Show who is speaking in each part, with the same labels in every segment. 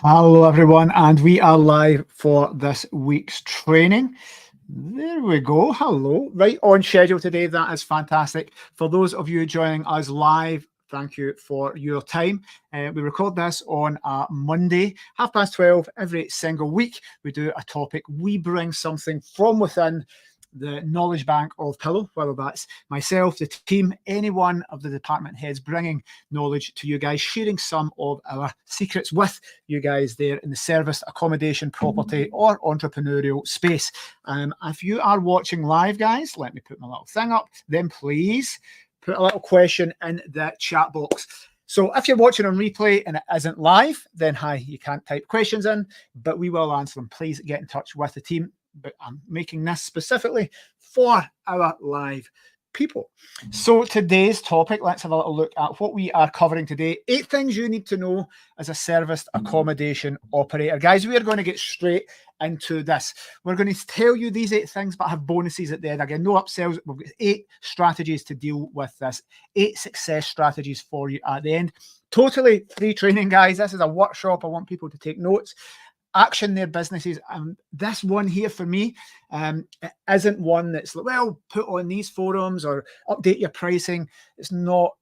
Speaker 1: Hello everyone, and we are live for this week's training. There we go. Hello. Right on schedule today. That is fantastic. For those of you joining us live, thank you for your time. We record this on a Monday, 12:30 every single week. We do a topic. We bring something from within the knowledge bank of Pillow, whether that's myself, the team, any one of the department heads bringing knowledge to you guys, sharing some of our secrets with you guys there in the service, accommodation, property, or entrepreneurial space. If you are watching live, guys, let me put my little thing up, then please put a little question in the chat box. So if you're watching on replay and it isn't live, then hi, you can't type questions in, but we will answer them. Please get in touch with the team. But I'm making this specifically for our live people. So today's topic, let's have a little look at what we are covering today. 8 things you need to know as a serviced accommodation operator. Guys, we are going to get straight into this. We're going to tell you these 8 things, but have bonuses at the end. Again, no upsells. We've got 8 strategies to deal with this. 8 success strategies for you at the end. Totally free training, guys. This is a workshop. I want people to take notes. Action their businesses. This one here for me, it isn't one that's like, well, put on these forums or update your pricing. It's not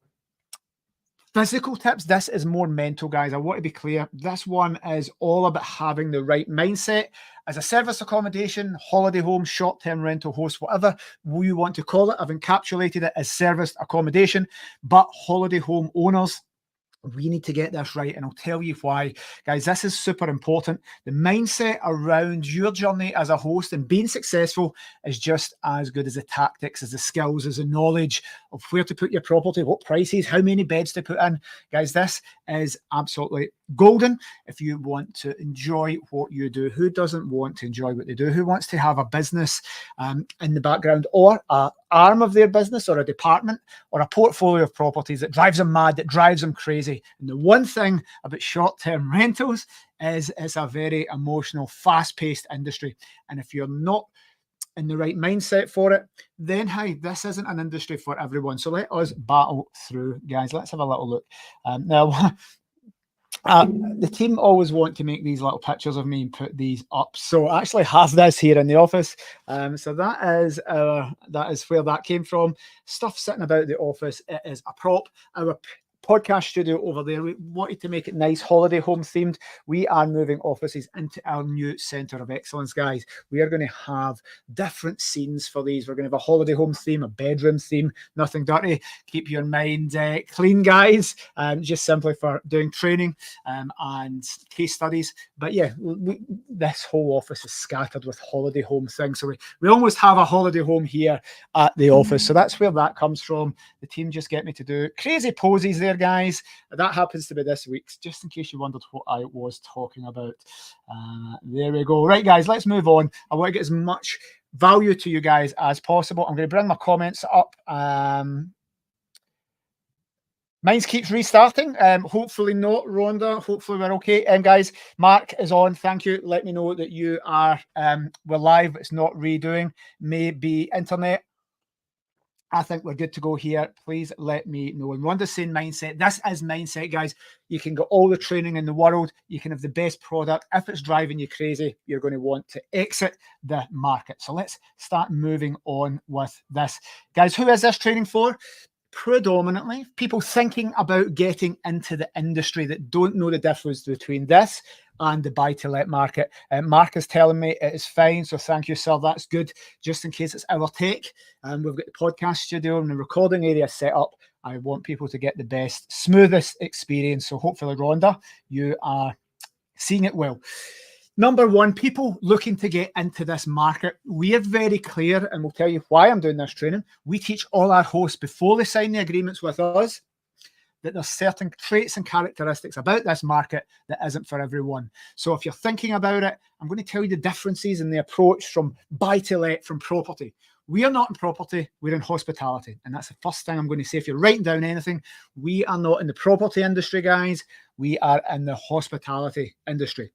Speaker 1: physical tips. This is more mental, guys. I want to be clear. This one is all about having the right mindset as a service accommodation, holiday home, short-term rental host, whatever we want to call it. I've encapsulated it as service accommodation, but holiday home owners, we need to get this right, and I'll tell you why. Guys, this is super important. The mindset around your journey as a host and being successful is just as good as the tactics, as the skills, as the knowledge of where to put your property, what prices, how many beds to put in. Guys, this is absolutely golden if you want to enjoy what you do. Who doesn't want to enjoy what they do? Who wants to have a business in the background, or an arm of their business, or a department, or a portfolio of properties that drives them mad, that drives them crazy? And the one thing about short-term rentals is it's a very emotional, fast-paced industry. And if you're not in the right mindset for it, then hi, this isn't an industry for everyone. So let us battle through, guys. Let's have a little look. Now, the team always want to make these little pictures of me and put these up. So I actually have this here in the office. So that is where that came from. Stuff sitting about the office. It is a prop. Our podcast studio over there, we wanted to make it nice, holiday home themed. We are moving offices into our new centre of excellence, guys. We are going to have different scenes for these. We're going to have a holiday home theme, a bedroom theme, nothing dirty. Keep your mind clean, guys, just simply for doing training and case studies. But yeah, this whole office is scattered with holiday home things. So we almost have a holiday home here at the office. So that's where that comes from. The team just get me to do crazy poses there, guys. That happens to be this week's, just in case you wondered what I was talking about. There we go. Right, guys, let's move on. I want to get as much value to you guys as possible. I'm going to bring my comments up. Mine keeps restarting. Hopefully not, Rhonda. Hopefully we're okay. Guys, Mark is on. Thank you. Let me know that you are, we're live. It's not redoing. Maybe internet. I think we're good to go here. Please let me know. And Rhonda's saying mindset. This is mindset, guys. You can get all the training in the world. You can have the best product. If it's driving you crazy, you're going to want to exit the market. So let's start moving on with this. Guys, who is this training for? Predominantly people thinking about getting into the industry that don't know the difference between this and the buy-to-let market. Mark is telling me it is fine, so thank you, sir. That's good. Just in case it's our tech, we've got the podcast studio and the recording area set up. I want people to get the best, smoothest experience. So hopefully, Rhonda, you are seeing it well. Number one, people looking to get into this market. We are very clear, and we'll tell you why I'm doing this training. We teach all our hosts before they sign the agreements with us that there's certain traits and characteristics about this market that isn't for everyone. So if you're thinking about it, I'm going to tell you the differences in the approach from buy-to-let, from property. We are not in property, we're in hospitality. And that's the first thing I'm going to say. If you're writing down anything, we are not in the property industry, guys. We are in the hospitality industry.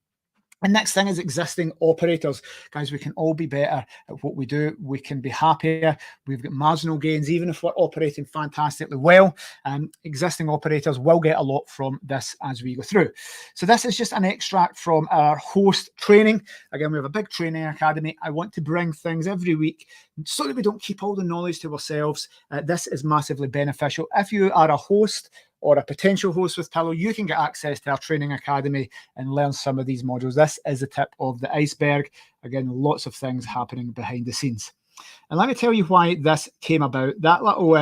Speaker 1: And next thing is existing operators. Guys, we can all be better at what we do. We can be happier. We've got marginal gains, even if we're operating fantastically well. Existing operators will get a lot from this as we go through. So this is just an extract from our host training. Again, we have a big training academy. I want to bring things every week so that we don't keep all the knowledge to ourselves. This is massively beneficial. If you are a host or a potential host with Pillow, you can get access to our training academy and learn some of these modules. This is the tip of the iceberg. Again, lots of things happening behind the scenes. And let me tell you why this came about. That little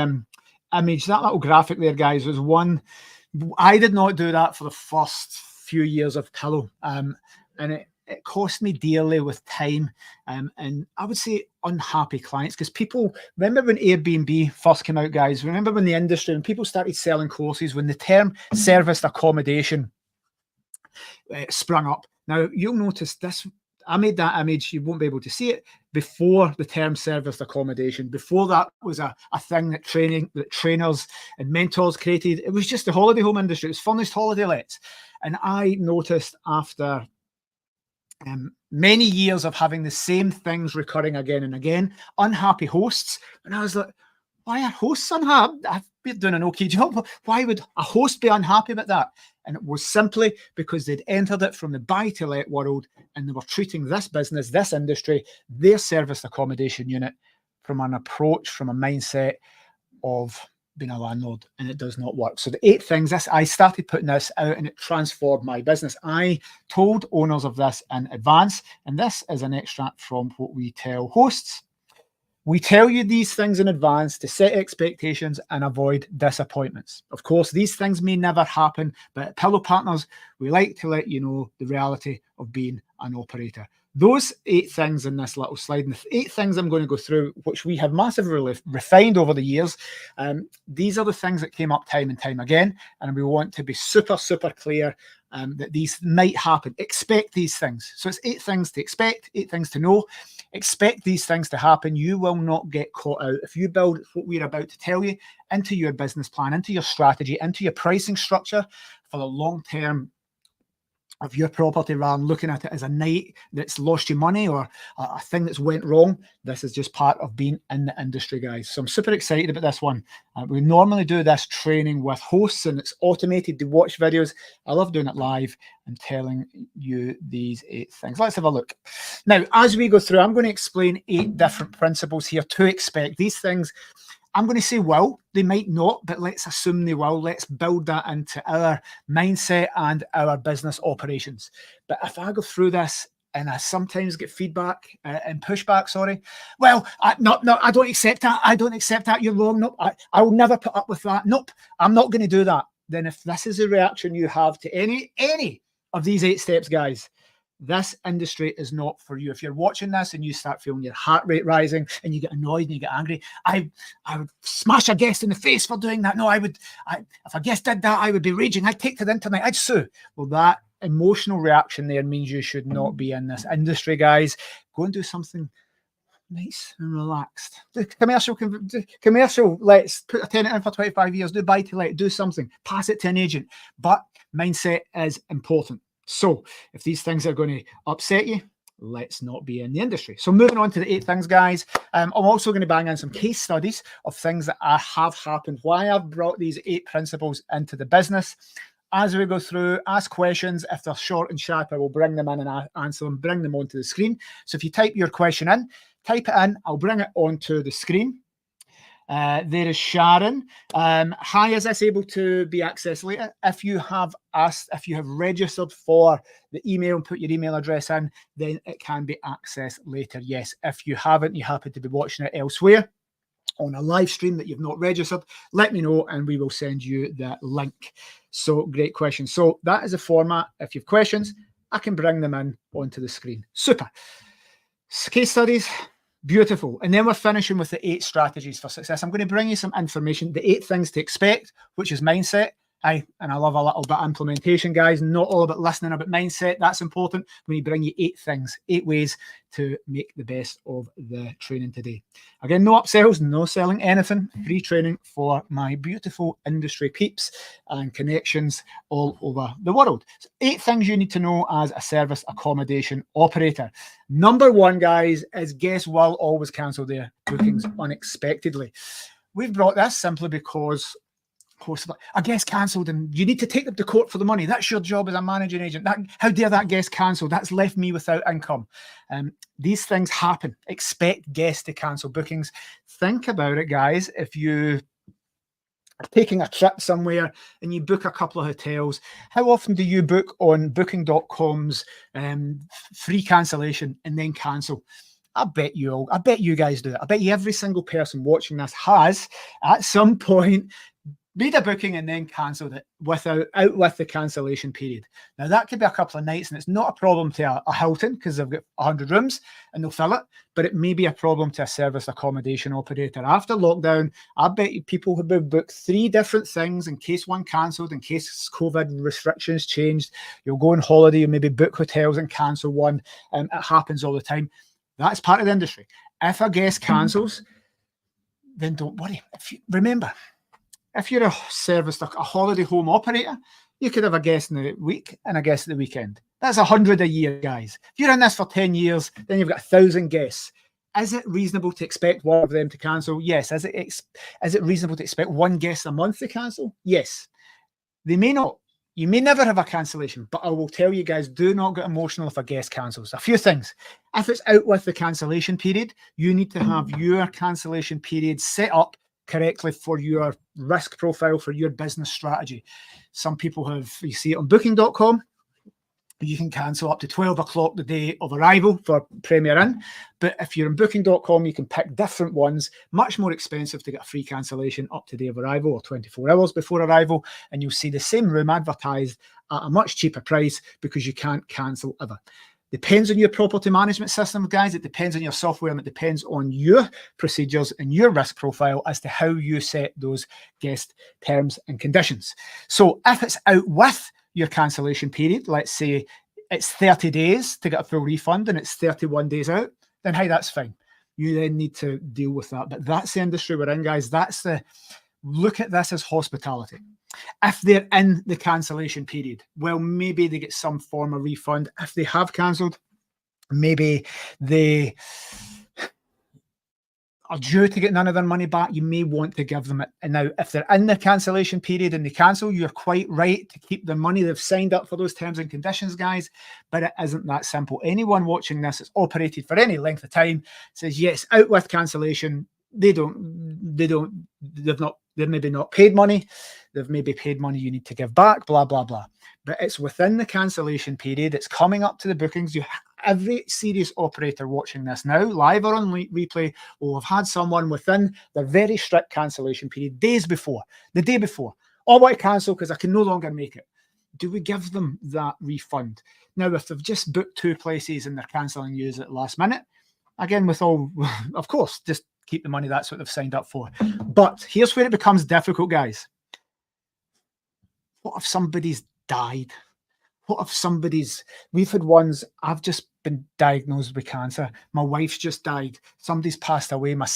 Speaker 1: image, that little graphic there, guys, was one. I did not do that for the first few years of Pillow. And it cost me dearly with time, and I would say unhappy clients, because people, remember when Airbnb first came out, guys? Remember when the industry, when people started selling courses, when the term serviced accommodation sprung up. Now, you'll notice this, I made that image, you won't be able to see it, before the term serviced accommodation, before that was a thing that trainers and mentors created. It was just the holiday home industry. It was furnished holiday lets. And I noticed after many years of having the same things recurring again and again, unhappy hosts. And I was like, why are hosts unhappy? I've been doing an okay job. Why would a host be unhappy about that? And it was simply because they'd entered it from the buy-to-let world, and they were treating this business, this industry, their serviced accommodation unit from an approach, from a mindset of being a landlord, and it does not work. So the 8 things, I started putting this out, and it transformed my business. I told owners of this in advance, and this is an extract from what we tell hosts. We tell you these things in advance to set expectations and avoid disappointments. Of course, these things may never happen, but at Pillow Partners, we like to let you know the reality of being an operator. Those 8 things in this little slide, and the 8 things I'm going to go through, which we have massively refined over the years, these are the things that came up time and time again, and we want to be super, super clear that these might happen. Expect these things. So it's 8 things to expect, 8 things to know. Expect these things to happen. You will not get caught out. If you build what we're about to tell you into your business plan, into your strategy, into your pricing structure for the long term of your property, rather than looking at it as a night that's lost you money or a thing that's went wrong. This is just part of being in the industry, guys. So I'm super excited about this one. We normally do this training with hosts, and it's automated to watch videos. I love doing it live and telling you these 8 things. Let's have a look. Now, as we go through, I'm going to explain 8 different principles here to expect. These things, I'm going to say will, they might not, but let's assume they will. Let's build that into our mindset and our business operations. But if I go through this and I sometimes get feedback and pushback, well, I don't accept that. I don't accept that. You're wrong. Nope, I will never put up with that. Nope, I'm not going to do that. Then if this is a reaction you have to any of these 8 steps, guys, this industry is not for you. If you're watching this and you start feeling your heart rate rising and you get annoyed and you get angry, I would smash a guest in the face for doing that. No, if a guest did that, I would be raging. I'd take to the internet. I'd sue. Well, that emotional reaction there means you should not be in this industry, guys. Go and do something nice and relaxed. Commercial. Let's put a tenant in for 25 years. Do buy to let. Do something. Pass it to an agent. But mindset is important. So if these things are going to upset you, let's not be in the industry. So moving on to the 8 things, guys. I'm also going to bang in some case studies of things that have happened, why I've brought these 8 principles into the business. As we go through, ask questions. If they're short and sharp, I will bring them in and answer them, bring them onto the screen. So if you type your question in, type it in, I'll bring it onto the screen. There is Sharon. Hi, is this able to be accessed later? If you have registered for the email and put your email address in, then it can be accessed later. Yes, if you haven't, you happen to be watching it elsewhere on a live stream that you've not registered, let me know and we will send you the link. So great question. So that is the format. If you have questions, I can bring them in onto the screen. Super. Case studies. Beautiful. And then we're finishing with the 8 strategies for success. I'm going to bring you some information, the 8 things to expect, which is mindset, Aye, and I love a little bit of implementation, guys. Not all about listening, about mindset. That's important. We bring you 8 things, 8 ways to make the best of the training today. Again, no upsells, no selling anything. Free training for my beautiful industry peeps and connections all over the world. So 8 things you need to know as a service accommodation operator. Number 1, guys, is guests will always cancel their bookings unexpectedly. We've brought this simply because a guest cancelled and you need to take them to court for the money. That's your job as a managing agent. How dare that guest cancel? That's left me without income. These things happen. Expect guests to cancel bookings. Think about it, guys. If you are taking a trip somewhere and you book a couple of hotels, how often do you book on booking.com's free cancellation and then cancel? I bet you guys do it. I bet you every single person watching this has at some point made a booking and then cancelled it out with the cancellation period. Now, that could be a couple of nights, and it's not a problem to a Hilton because they've got 100 rooms and they'll fill it, but it may be a problem to a service accommodation operator. After lockdown, I bet you people have been booked 3 different things in case one cancelled, in case COVID restrictions changed. You'll go on holiday, you maybe book hotels and cancel one. It happens all the time. That's part of the industry. If a guest cancels, then don't worry. Remember, if you're a holiday home operator, you could have a guest in the week and a guest at the weekend. That's 100 a year, guys. If you're in this for 10 years, then you've got 1,000 guests. Is it reasonable to expect one of them to cancel? Yes. Is it reasonable to expect one guest a month to cancel? Yes. They may not. You may never have a cancellation, but I will tell you guys, do not get emotional if a guest cancels. A few things. If it's out with the cancellation period, you need to have your cancellation period set up correctly for your risk profile, for your business strategy. Some people you see it on booking.com, you can cancel up to 12 o'clock the day of arrival for Premier Inn. But if you're on booking.com, you can pick different ones, much more expensive to get a free cancellation up to the day of arrival or 24 hours before arrival. And you'll see the same room advertised at a much cheaper price because you can't cancel ever. Depends on your property management system, guys. It depends on your software and it depends on your procedures and your risk profile as to how you set those guest terms and conditions. So if it's out with your cancellation period, let's say it's 30 days to get a full refund and it's 31 days out, then hey, that's fine. You then need to deal with that. But that's the industry we're in, guys. Look at this as hospitality. If they're in the cancellation period, well, maybe they get some form of refund. If they have cancelled, maybe they are due to get none of their money back. You may want to give them it. And now, if they're in the cancellation period and they cancel, you're quite right to keep their money. They've signed up for those terms and conditions, guys, but it isn't that simple. Anyone watching this that's operated for any length of time says, yes, out with cancellation. They've maybe not paid money. They've maybe paid money you need to give back, blah, blah, blah. But it's within the cancellation period. It's coming up to the bookings. Every serious operator watching this now, live or on replay, will have had someone within their very strict cancellation period, the day before. Oh, I want to cancel because I can no longer make it. Do we give them that refund? Now, if they've just booked 2 places and they're cancelling you at the last minute, again, of course, just keep the money. That's what they've signed up for. But here's where it becomes difficult, guys. What if somebody's died? What if we've had ones, I've just been diagnosed with cancer. My wife's just died. Somebody's passed away. My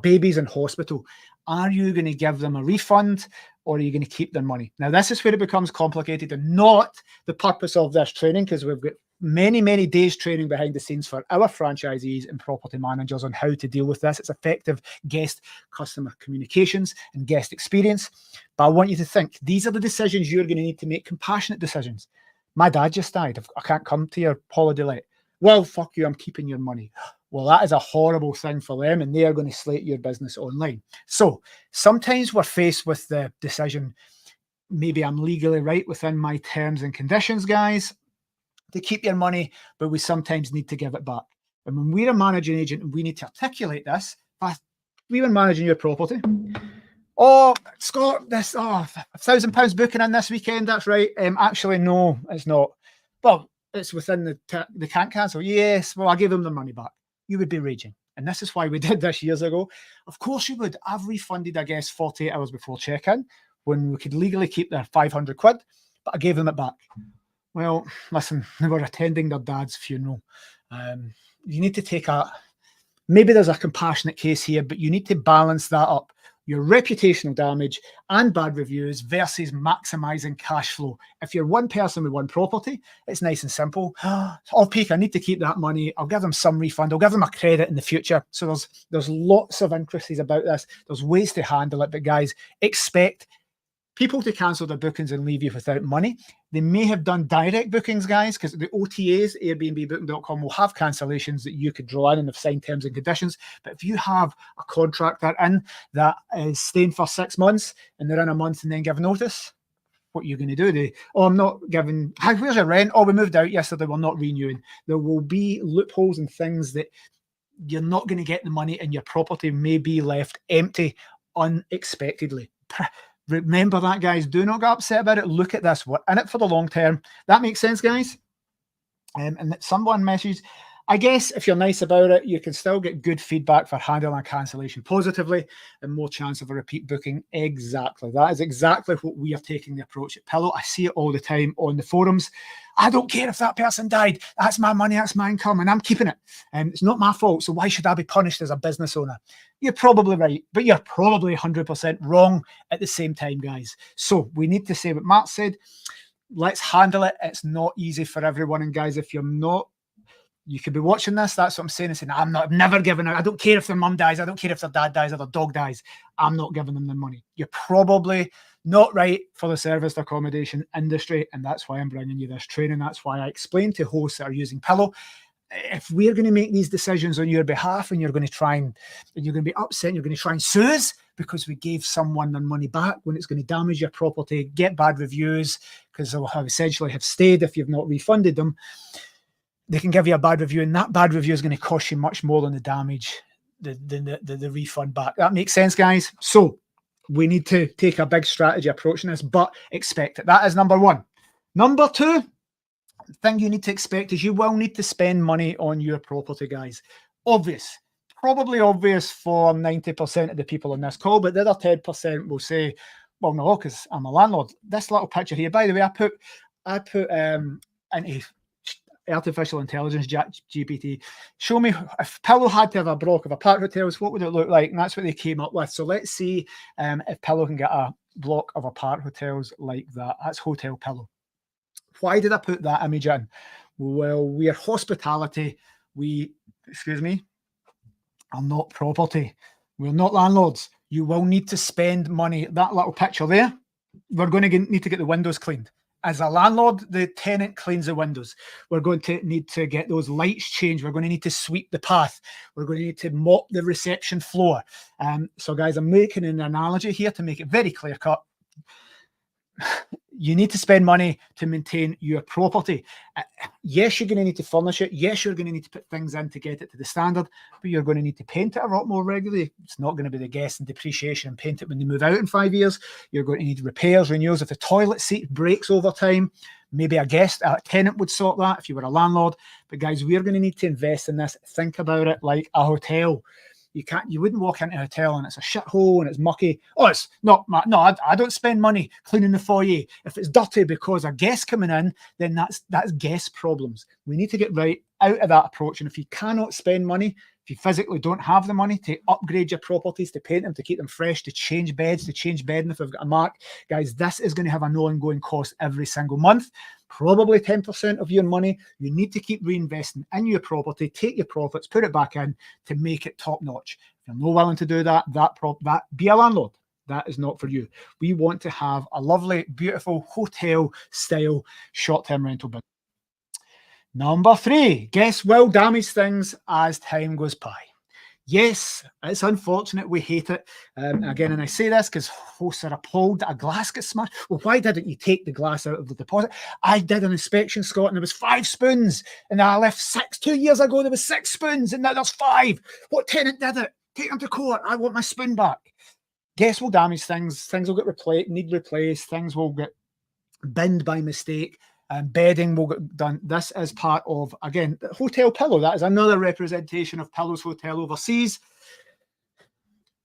Speaker 1: baby's in hospital. Are you going to give them a refund or are you going to keep their money? Now, this is where it becomes complicated and not the purpose of this training, because we've got many, many days training behind the scenes for our franchisees and property managers on how to deal with this. It's effective guest customer communications and guest experience. But I want you to think, these are the decisions you're going to need to make, compassionate decisions. My dad just died. I can't come to your holiday let. Well, fuck you, I'm keeping your money. Well, that is a horrible thing for them, and they are going to slate your business online. So sometimes we're faced with the decision, maybe I'm legally right within my terms and conditions, guys, to keep your money, but we sometimes need to give it back. And when we're a managing agent and we need to articulate this, we were managing your property. Oh, Scott, £1,000 booking in this weekend. That's right. Actually, no, it's not. Well, it's within they can't cancel. Yes. Well, I'll give them the money back. You would be raging. And this is why we did this years ago. Of course you would. I've refunded a guest 48 hours before check-in. when we could legally keep their 500 quid, but I gave them it back. Well, listen, they were attending their dad's funeral. You need to take maybe there's a compassionate case here, but you need to balance that up. Your reputational damage and bad reviews versus maximizing cash flow. If you're one person with one property, it's nice and simple. Off-peak, I need to keep that money. I'll give them some refund. I'll give them a credit in the future. So there's lots of intricacies about this. There's ways to handle it, but guys, expect people to cancel their bookings and leave you without money. They may have done direct bookings, guys, because the OTAs, Airbnb, will have cancellations that you could draw in and have signed terms and conditions. But if you have a contractor in that is staying for 6 months and they're in a month and then give notice, what are you going to do? I'm not giving, where's your rent? Oh, we moved out yesterday, we're not renewing. There will be loopholes and things that you're not going to get the money and your property may be left empty unexpectedly. Remember that, guys. Do not get upset about it. Look at this. We're in it for the long term. That makes sense, guys? And someone messaged, I guess if you're nice about it, you can still get good feedback for handling a cancellation positively and more chance of a repeat booking. Exactly. That is exactly what we are taking the approach at Pillow. I see it all the time on the forums. I don't care if that person died. That's my money. That's my income, and I'm keeping it. And it's not my fault. So why should I be punished as a business owner? You're probably right, but you're probably 100% wrong at the same time, guys. So we need to say what Matt said. Let's handle it. It's not easy for everyone. And guys, if you're not, you could be watching this. That's what I'm saying. Saying, I've never given out. I don't care if their mum dies. I don't care if their dad dies or their dog dies. I'm not giving them the money. You're probably not right for the serviced accommodation industry. And that's why I'm bringing you this training. That's why I explain to hosts that are using Pillow. If we're going to make these decisions on your behalf and you're going to be upset, you're going to try and sue us because we gave someone their money back when it's going to damage your property, get bad reviews because they'll essentially have stayed if you've not refunded them. They can give you a bad review, and that bad review is going to cost you much more than the damage, the refund back. That makes sense, guys? So we need to take a big strategy approach in this, but expect it. That is number one. Number two thing you need to expect is you will need to spend money on your property, guys. Obvious. Probably obvious for 90% of the people on this call, but the other 10% will say, well, no, because I'm a landlord. This little picture here, by the way, I put into artificial intelligence, GPT, show me if Pillow had to have a block of apart hotels, what would it look like? And that's what they came up with. So let's see if Pillow can get a block of apart hotels like that. That's Hotel Pillow. Why did I put that image in? Well, we are hospitality. We, excuse me, are not property. We're not landlords. You will need to spend money. That little picture there, we're going to need to get the windows cleaned. As a landlord, the tenant cleans the windows. We're going to need to get those lights changed. We're going to need to sweep the path. We're going to need to mop the reception floor. So guys, I'm making an analogy here to make it very clear cut. You need to spend money to maintain your property. Yes, you're going to need to furnish it. Yes, you're going to need to put things in to get it to the standard, but you're going to need to paint it a lot more regularly. It's not going to be the guest and depreciation and paint it when they move out in 5 years. You're going to need repairs, renewals. If the toilet seat breaks over time, maybe a tenant would sort that if you were a landlord. But guys, we're going to need to invest in this. Think about it like a hotel. You wouldn't walk into a hotel and it's a shithole and it's mucky. Oh, it's not, no, I don't spend money cleaning the foyer. If it's dirty because a guest coming in, then that's guest problems. We need to get right out of that approach. And if you cannot spend money, if you physically don't have the money to upgrade your properties, to paint them, to keep them fresh, to change beds, to change bedding if they've got a mark, guys, this is going to have an ongoing cost every single month. Probably 10% of your money. You need to keep reinvesting in your property, take your profits, put it back in to make it top notch. If you're not willing to do that, be a landlord. That is not for you. We want to have a lovely, beautiful hotel style short-term rental business. Number three, guests will damage things as time goes by. Yes, it's unfortunate. We hate it. Again, and I say this because hosts are appalled that a glass gets smashed. Well, why didn't you take the glass out of the deposit? I did an inspection, Scott, and there was 5 spoons. And I left 6. 2 years ago, there was 6 spoons, and now there's 5. What tenant did it? Take them to court. I want my spoon back. Guests will damage things. Things will get need replaced. Things will get binned by mistake. And bedding will get done. This is part of, again, Hotel Pillow. That is another representation of Pillow's Hotel overseas.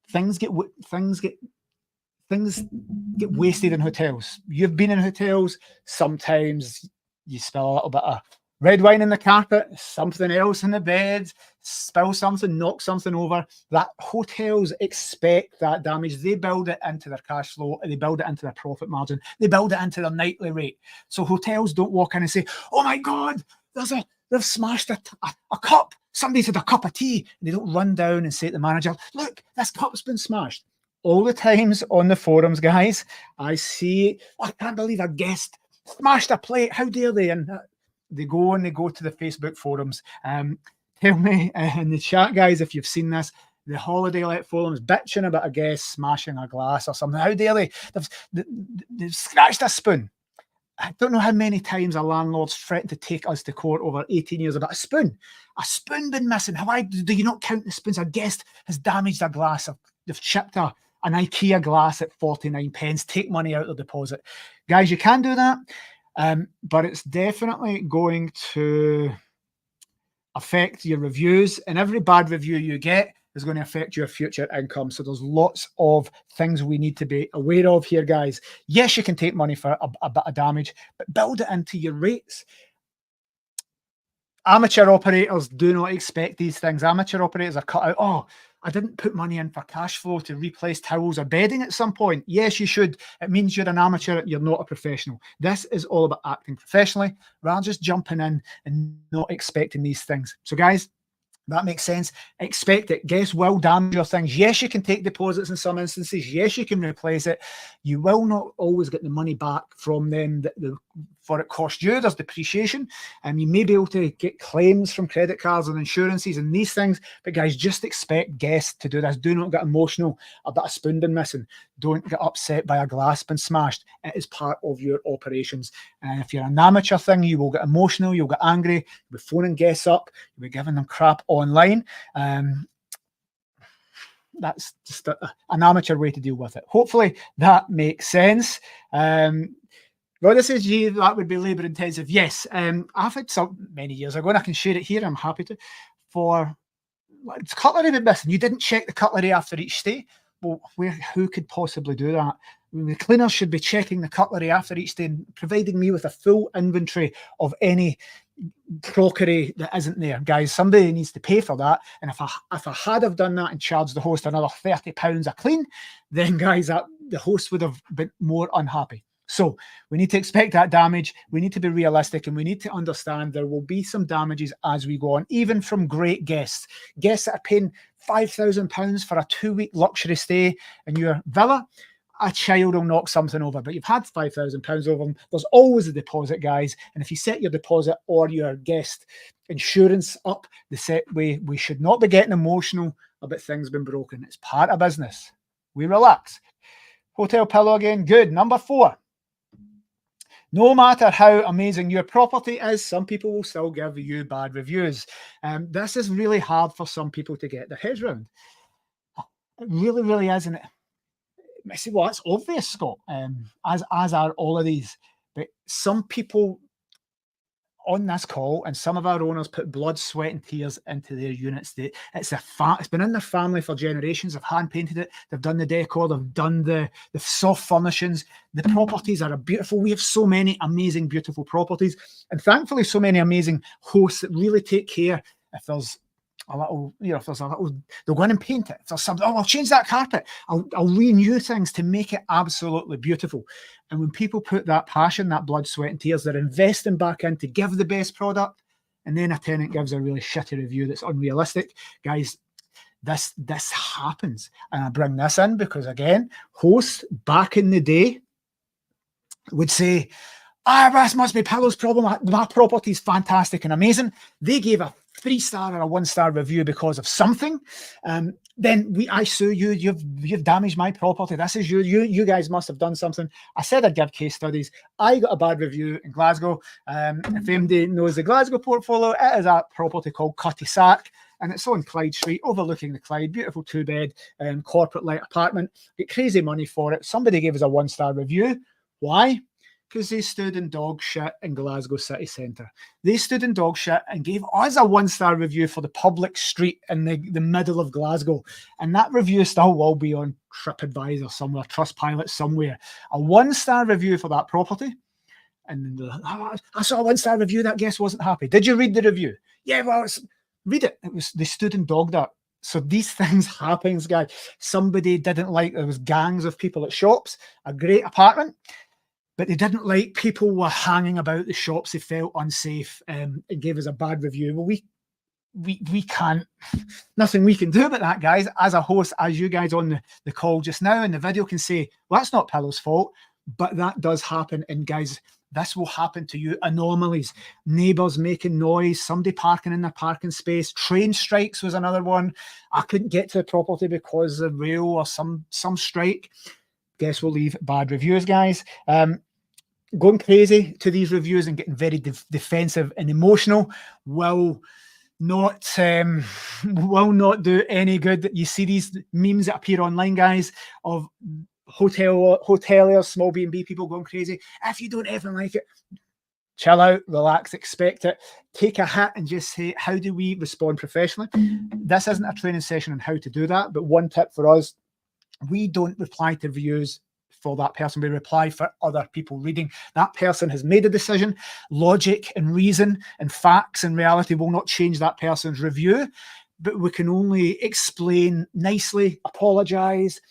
Speaker 1: Things get things get wasted in hotels. You've been in hotels, sometimes you spill a little bit of red wine in the carpet, something else in the bed, spill something, knock something over. That hotels expect that damage. They build it into their cash flow, they build it into their profit margin, they build it into their nightly rate. So hotels don't walk in and say, oh my God, they've smashed a cup. Somebody's had a cup of tea. And they don't run down and say to the manager, look, this cup's been smashed. All the times on the forums, guys, I see, I can't believe a guest smashed a plate. How dare they? And they go to the Facebook forums. Tell me in the chat, guys, if you've seen this. The holiday let forums bitching about a guest smashing a glass or something. How dare they? They've scratched a spoon. I don't know how many times a landlord's threatened to take us to court over 18 years about a spoon. A spoon been missing. Why do you not count the spoons? A guest has damaged a glass. They've chipped an IKEA glass at 49 pence. Take money out of the deposit. Guys, you can do that, but it's definitely going to affect your reviews. And every bad review you get is going to affect your future income. So there's lots of things we need to be aware of here, guys. Yes, you can take money for a bit of damage, but build it into your rates. Amateur operators do not expect these things. Amateur operators are cut out. Oh, I didn't put money in for cash flow to replace towels or bedding at some point. Yes, you should. It means you're an amateur. You're not a professional. This is all about acting professionally rather than just jumping in and not expecting these things. So, guys, that makes sense. Expect it. Guests will damage your things. Yes, you can take deposits in some instances. Yes, you can replace it. You will not always get the money back from them for it cost you. There's depreciation, and you may be able to get claims from credit cards and insurances and these things. But guys, just expect guests to do this. Do not get emotional about a spoon being missing. Don't get upset by a glass being smashed. It is part of your operations. And if you're an amateur thing, you will get emotional. You'll get angry. You'll be phoning guests up. You'll be giving them crap online. That's just an amateur way to deal with it. Hopefully that makes sense. Well, this is that would be labour intensive. Yes, I've had some many years ago, and I can share it here. I'm happy to. For it's cutlery been missing. You didn't check the cutlery after each stay. Well, who could possibly do that? I mean, the cleaners should be checking the cutlery after each day and providing me with a full inventory of any crockery that isn't there. Guys, somebody needs to pay for that. And if I had have done that and charged the host another £30 a clean, then guys, the host would have been more unhappy. So we need to expect that damage. We need to be realistic, and we need to understand there will be some damages as we go on, even from great guests. Guests that are paying £5,000 for a 2-week luxury stay in your villa. A child will knock something over, but you've had £5,000 over them. There's always a deposit, guys. And if you set your deposit or your guest insurance up the set way, we should not be getting emotional about things being broken. It's part of business. We relax. Hotel pillow again. Good. Number 4. No matter how amazing your property is, some people will still give you bad reviews. This is really hard for some people to get their heads around. It really, really is, isn't it? I say, well, it's obvious, Scott, as are all of these. But some people on this call, and some of our owners put blood, sweat, and tears into their units. It's been in their family for generations. They've hand painted it. They've done the decor. They've done the soft furnishings. The properties are beautiful. We have so many amazing, beautiful properties, and thankfully, so many amazing hosts that really take care. If there's a little, if there's a little, they'll go in and paint it. If there's something, I'll change that carpet. I'll renew things to make it absolutely beautiful. And when people put that passion, that blood, sweat, and tears, they're investing back in to give the best product, and then a tenant gives a really shitty review that's unrealistic. Guys, this happens. And I bring this in because, again, hosts back in the day would say, this must be Pillow's problem. My property's fantastic and amazing. They gave a 3-star or a 1-star review because of something. Then I sue you. You've damaged my property. This is you guys must have done something. I said I'd give case studies. I got a bad review in Glasgow. If anybody knows the Glasgow portfolio, it is a property called Cutty Sack, and it's on Clyde Street, overlooking the Clyde. Beautiful 2-bed corporate light apartment. Get crazy money for it. Somebody gave us a 1-star review. Why? Because they stood in dog shit in Glasgow city centre. They stood in dog shit and gave us a 1-star review for the public street in the middle of Glasgow. And that review still will be on TripAdvisor somewhere, Trustpilot somewhere. A 1-star review for that property. And I saw a 1-star review, that guest wasn't happy. Did you read the review? Yeah, well, read it. They stood in dog dirt. So these things happen, guys. Somebody didn't like, there was gangs of people at shops, a great apartment, but they didn't like people were hanging about the shops. They felt unsafe. It gave us a bad review. Well, we can't, nothing we can do about that, guys. As a host, as you guys on the call just now in the video can say, well, that's not Pillow's fault, but that does happen. And guys, this will happen to you. Anomalies, neighbours making noise, somebody parking in their parking space, train strikes was another one. I couldn't get to the property because of rail or some strike. Guess we'll leave bad reviews, guys. Going crazy to these reviews and getting very defensive and emotional will not do any good. You see these memes that appear online, guys, of hoteliers, small B&B people going crazy. If you don't ever like it, chill out, relax, expect it, take a hit and just say, how do we respond professionally? This isn't a training session on how to do that, but one tip for us, we don't reply to reviews for that person. We reply for other people reading. That person has made a decision. Logic and reason and facts and reality will not change that person's review, but we can only explain nicely, apologize,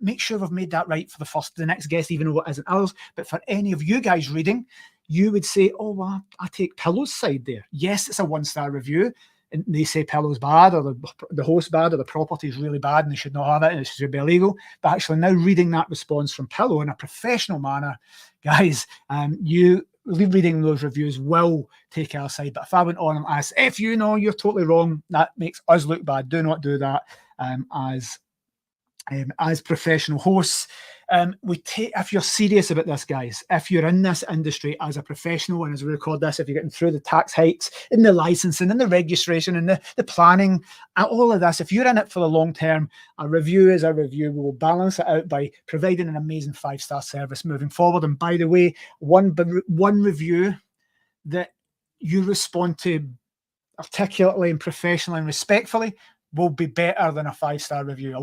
Speaker 1: make sure we've made that right for the next guest, even though it isn't ours. But for any of you guys reading, you would say, oh, well, I take Pillow's side there. Yes, it's a 1-star review. And they say Pillow's bad, or the host's bad, or the property is really bad and they should not have it and it should be illegal. But actually now reading that response from Pillow in a professional manner, guys, you reading those reviews will take our side. But if I went on and asked, if you know you're totally wrong, that makes us look bad. Do not do that as professional hosts. If you're serious about this, guys, if you're in this industry as a professional, and as we record this, if you're getting through the tax hikes and the licensing and the registration and the planning, all of this, if you're in it for the long term, a review is a review. We will balance it out by providing an amazing 5-star service moving forward. And by the way, one review that you respond to articulately and professionally and respectfully will be better than a 5-star review.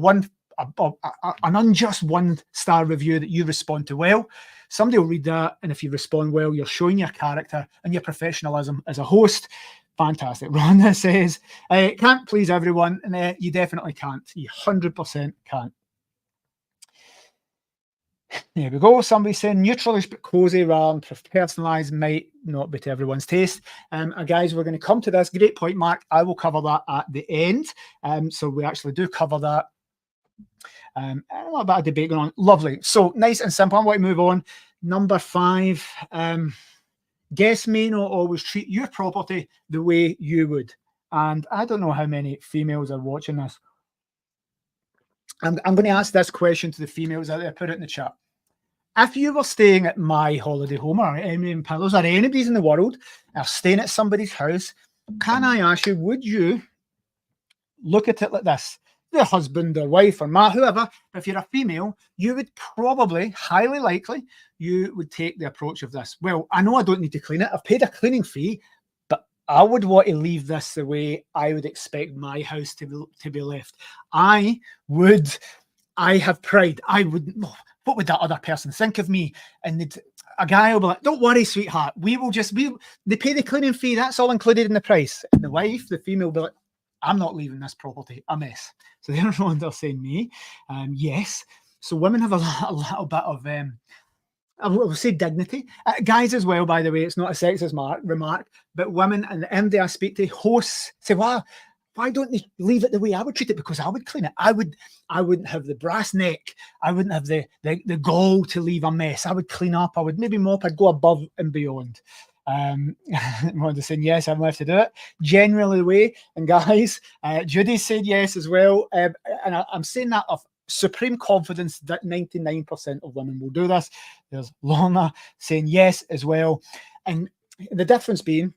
Speaker 1: An unjust 1-star review that you respond to well, somebody will read that, and if you respond well, you're showing your character and your professionalism as a host. Fantastic. Rhonda says, can't please everyone, and you definitely can't. You 100% can't. There we go. Somebody saying neutralish but cozy rather than personalised might not be to everyone's taste. Guys, we're going to come to this. Great point, Mark. I will cover that at the end. So we actually do cover that. A little bit of debate going on. Lovely. So nice and simple. I want to move on. Number 5. Guests may not always treat your property the way you would. And I don't know how many females are watching this. I'm going to ask this question to the females out there. Put it in the chat. If you were staying at my holiday home or any Pillows or anybody's in the world are staying at somebody's house, can I ask you, would you look at it like this? The husband or wife or ma, whoever, if you're a female, you would probably, highly likely, you would take the approach of this. Well, I know I don't need to clean it. I've paid a cleaning fee, but I would want to leave this the way I would expect my house to be left. I have pride. What would that other person think of me? And a guy will be like, don't worry, sweetheart. They pay the cleaning fee. That's all included in the price. And the wife, the female, will be like, I'm not leaving this property a mess. So they're not they're saying me. Yes. So women have a little bit of, I will say dignity. Guys as well, by the way, it's not a sexist remark, but women and the MD I speak to, hosts, say, well, why don't they leave it the way I would treat it? Because I would clean it. I wouldn't have the brass neck. I wouldn't have the gall to leave a mess. I would clean up. I would maybe mop. I'd go above and beyond. Rhonda saying yes, I'm left to do it. Generally the way, and guys, Judy said yes as well. And I'm saying that of supreme confidence that 99% of women will do this. There's Lorna saying yes as well. And the difference being,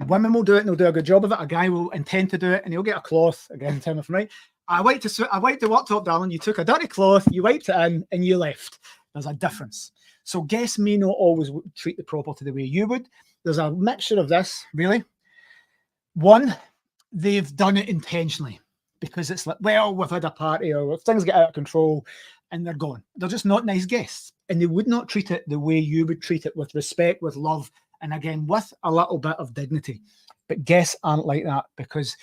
Speaker 1: women will do it and they'll do a good job of it. A guy will intend to do it and he'll get a cloth. Again, tell me if I'm right. I wiped the worktop, darling. You took a dirty cloth, you wiped it in and you left. There's a difference. So guests may not always treat the property the way you would. There's a mixture of this, really. One, they've done it intentionally because it's like, well, we've had a party or if things get out of control and they're gone. They're just not nice guests. And they would not treat it the way you would treat it, with respect, with love, and again, with a little bit of dignity. But guests aren't like that because,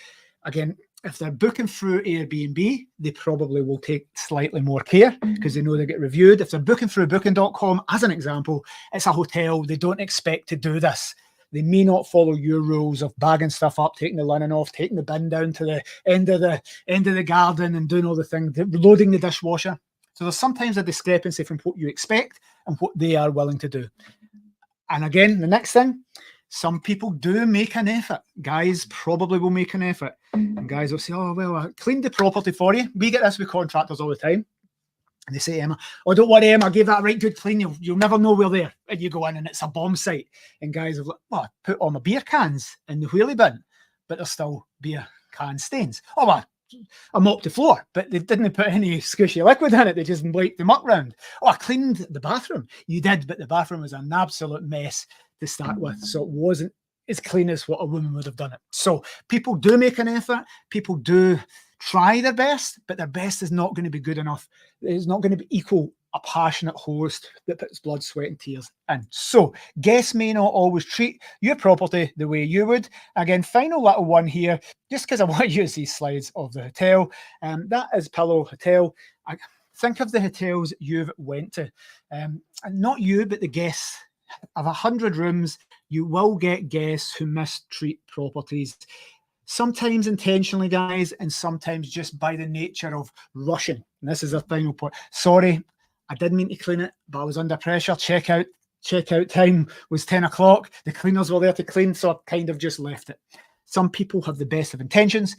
Speaker 1: again, if they're booking through Airbnb, they probably will take slightly more care because they know they get reviewed. If they're booking through booking.com, as an example, it's a hotel. They don't expect to do this. They may not follow your rules of bagging stuff up, taking the linen off, taking the bin down to the end of the garden and doing all the things, loading the dishwasher. So there's sometimes a discrepancy from what you expect and what they are willing to do. And again, the next thing, some people do make an effort. Guys probably will make an effort. And guys will say, oh, well, I cleaned the property for you. We get this with contractors all the time. And they say, Emma, oh, don't worry, Emma, I gave that a right good clean. You'll never know we're there. And you go in and it's a bomb site. And guys have like, well, I put all my beer cans in the wheelie bin, but there's still beer can stains. Oh, well, I mopped the floor, but they didn't put any squishy liquid in it. They just wiped them up round. Oh, I cleaned the bathroom. You did, but the bathroom was an absolute mess to start with. So it wasn't as clean as what a woman would have done it. So people do make an effort. People do try their best, but their best is not going to be good enough. It's not going to be equal a passionate host that puts blood, sweat and tears in. So guests may not always treat your property the way you would. Again, final little one here, just because I want to use these slides of the hotel. That is Pillow Hotel. Think of the hotels you've went to. And not you, but the guests. Of 100 rooms, you will get guests who mistreat properties. Sometimes intentionally, guys, and sometimes just by the nature of rushing. And this is a final point. Sorry, I didn't mean to clean it, but I was under pressure. Checkout time was 10 o'clock. The cleaners were there to clean, so I kind of just left it. Some people have the best of intentions,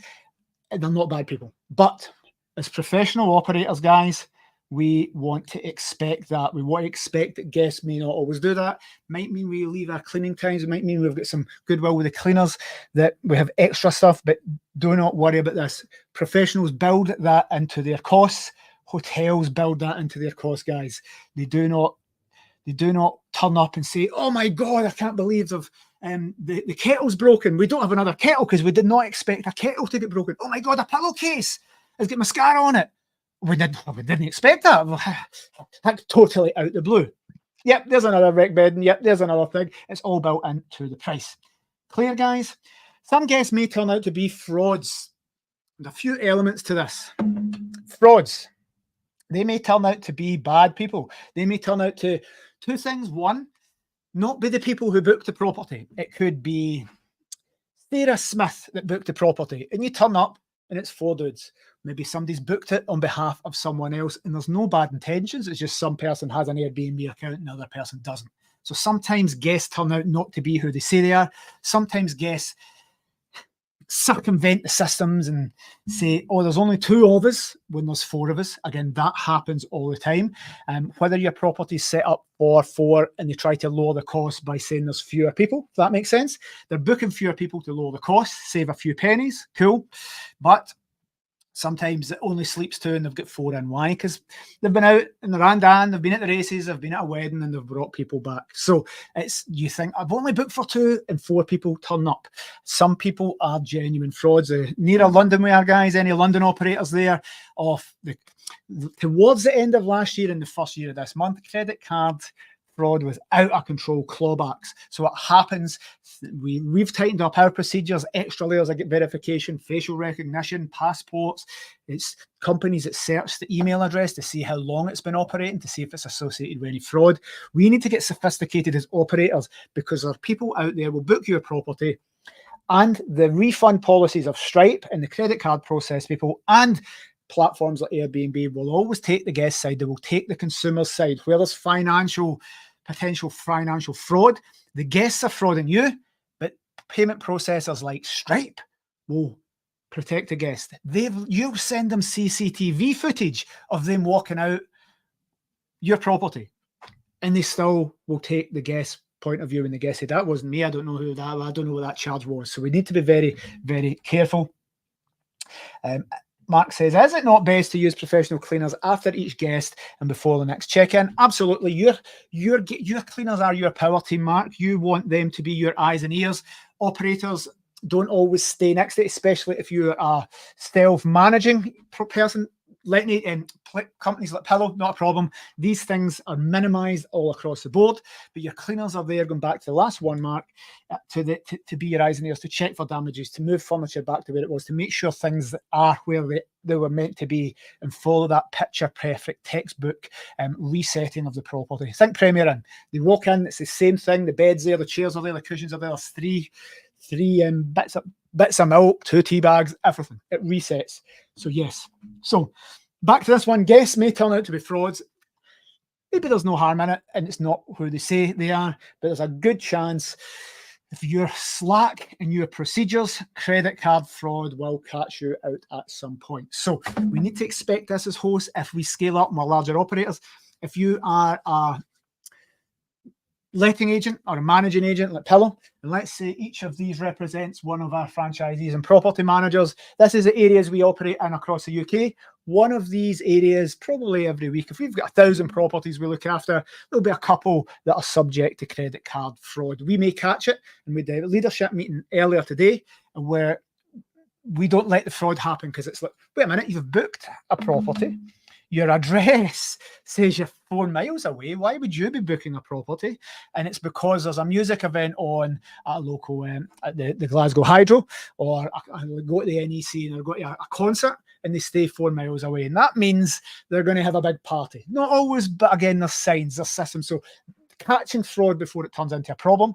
Speaker 1: and they're not bad people. But as professional operators, guys, we want to expect that. We want to expect that guests may not always do that. Might mean we leave our cleaning times. It might mean we've got some goodwill with the cleaners, that we have extra stuff, but do not worry about this. Professionals build that into their costs. Hotels build that into their costs, guys. They do not turn up and say, oh my God, I can't believe the kettle's broken. We don't have another kettle because we did not expect a kettle to get broken. Oh my God, a pillowcase has got mascara on it. We didn't expect that. That's totally out the blue. Yep, there's another rec bed. Yep, there's another thing. It's all built into the price. Clear, guys? Some guests may turn out to be frauds. There's a few elements to this. Frauds. They may turn out to be bad people. They may turn out to two things. One, not be the people who booked the property. It could be Sarah Smith that booked the property, and you turn up and it's four dudes. Maybe somebody's booked it on behalf of someone else and there's no bad intentions. It's just some person has an Airbnb account and the other person doesn't. So sometimes guests turn out not to be who they say they are. Sometimes guests circumvent the systems and say, oh, there's only two of us when there's four of us. Again, that happens all the time. Whether your property is set up for four and they try to lower the cost by saying there's fewer people, if that makes sense. They're booking fewer people to lower the cost, save a few pennies. Cool. But sometimes it only sleeps two and they've got four in. Why? Because they've been out in the Randan, they've been at the races, they've been at a wedding and they've brought people back. So you think, I've only booked for two and four people turn up. Some people are genuine frauds. Nearer London we are, guys. Any London operators there? Towards the end of last year and the first year of this month, credit card fraud was out of control, clawbacks. So what happens, we've tightened up our procedures, extra layers of verification, facial recognition, passports. It's companies that search the email address to see how long it's been operating, to see if it's associated with any fraud. We need to get sophisticated as operators because there are people out there will book your property, and the refund policies of Stripe and the credit card process people and platforms like Airbnb will always take the guest side. They will take the consumer side. Where there's potential financial fraud, the guests are frauding you, but payment processors like Stripe will protect the guest. You'll send them CCTV footage of them walking out your property, and they still will take the guest point of view. And the guest said, that wasn't me. I don't know who that. I don't know what that charge was. So we need to be very, very careful. Mark says, is it not best to use professional cleaners after each guest and before the next check-in? Absolutely. Your cleaners are your power team, Mark. You want them to be your eyes and ears. Operators don't always stay next to it, especially if you're a self-managing person. Companies like Pillow, not a problem. These things are minimized all across the board, but your cleaners are there, going back to the last one, Mark, to be your eyes and ears, to check for damages, to move furniture back to where it was, to make sure things are where they were meant to be, and follow that picture perfect textbook resetting of the property. Think Premier Inn. They walk in, it's the same thing. The bed's there, the chairs are there, the cushions are there. There's three bits of milk, 2 tea bags, everything. It resets. So yes. So back to this one. Guests may turn out to be frauds. Maybe there's no harm in it, and it's not who they say they are, but there's a good chance if you're slack in your procedures, credit card fraud will catch you out at some point. So we need to expect this as hosts if we scale up more larger operators. If you are a letting agent or a managing agent like Pillow, and let's say each of these represents one of our franchisees and property managers. This is the areas we operate in across the UK. One of these areas, probably every week, if we've got 1,000 properties we look after, there'll be a couple that are subject to credit card fraud. We may catch it, and we did a leadership meeting earlier today where we don't let the fraud happen, because it's like, wait a minute, you've booked a property. Your address says you're 4 miles away. Why would you be booking a property? And it's because there's a music event on at a local, at the Glasgow Hydro, or I go to the NEC and I go to a concert, and they stay 4 miles away. And that means they're going to have a big party. Not always, but again, there's signs, there's systems. So catching fraud before it turns into a problem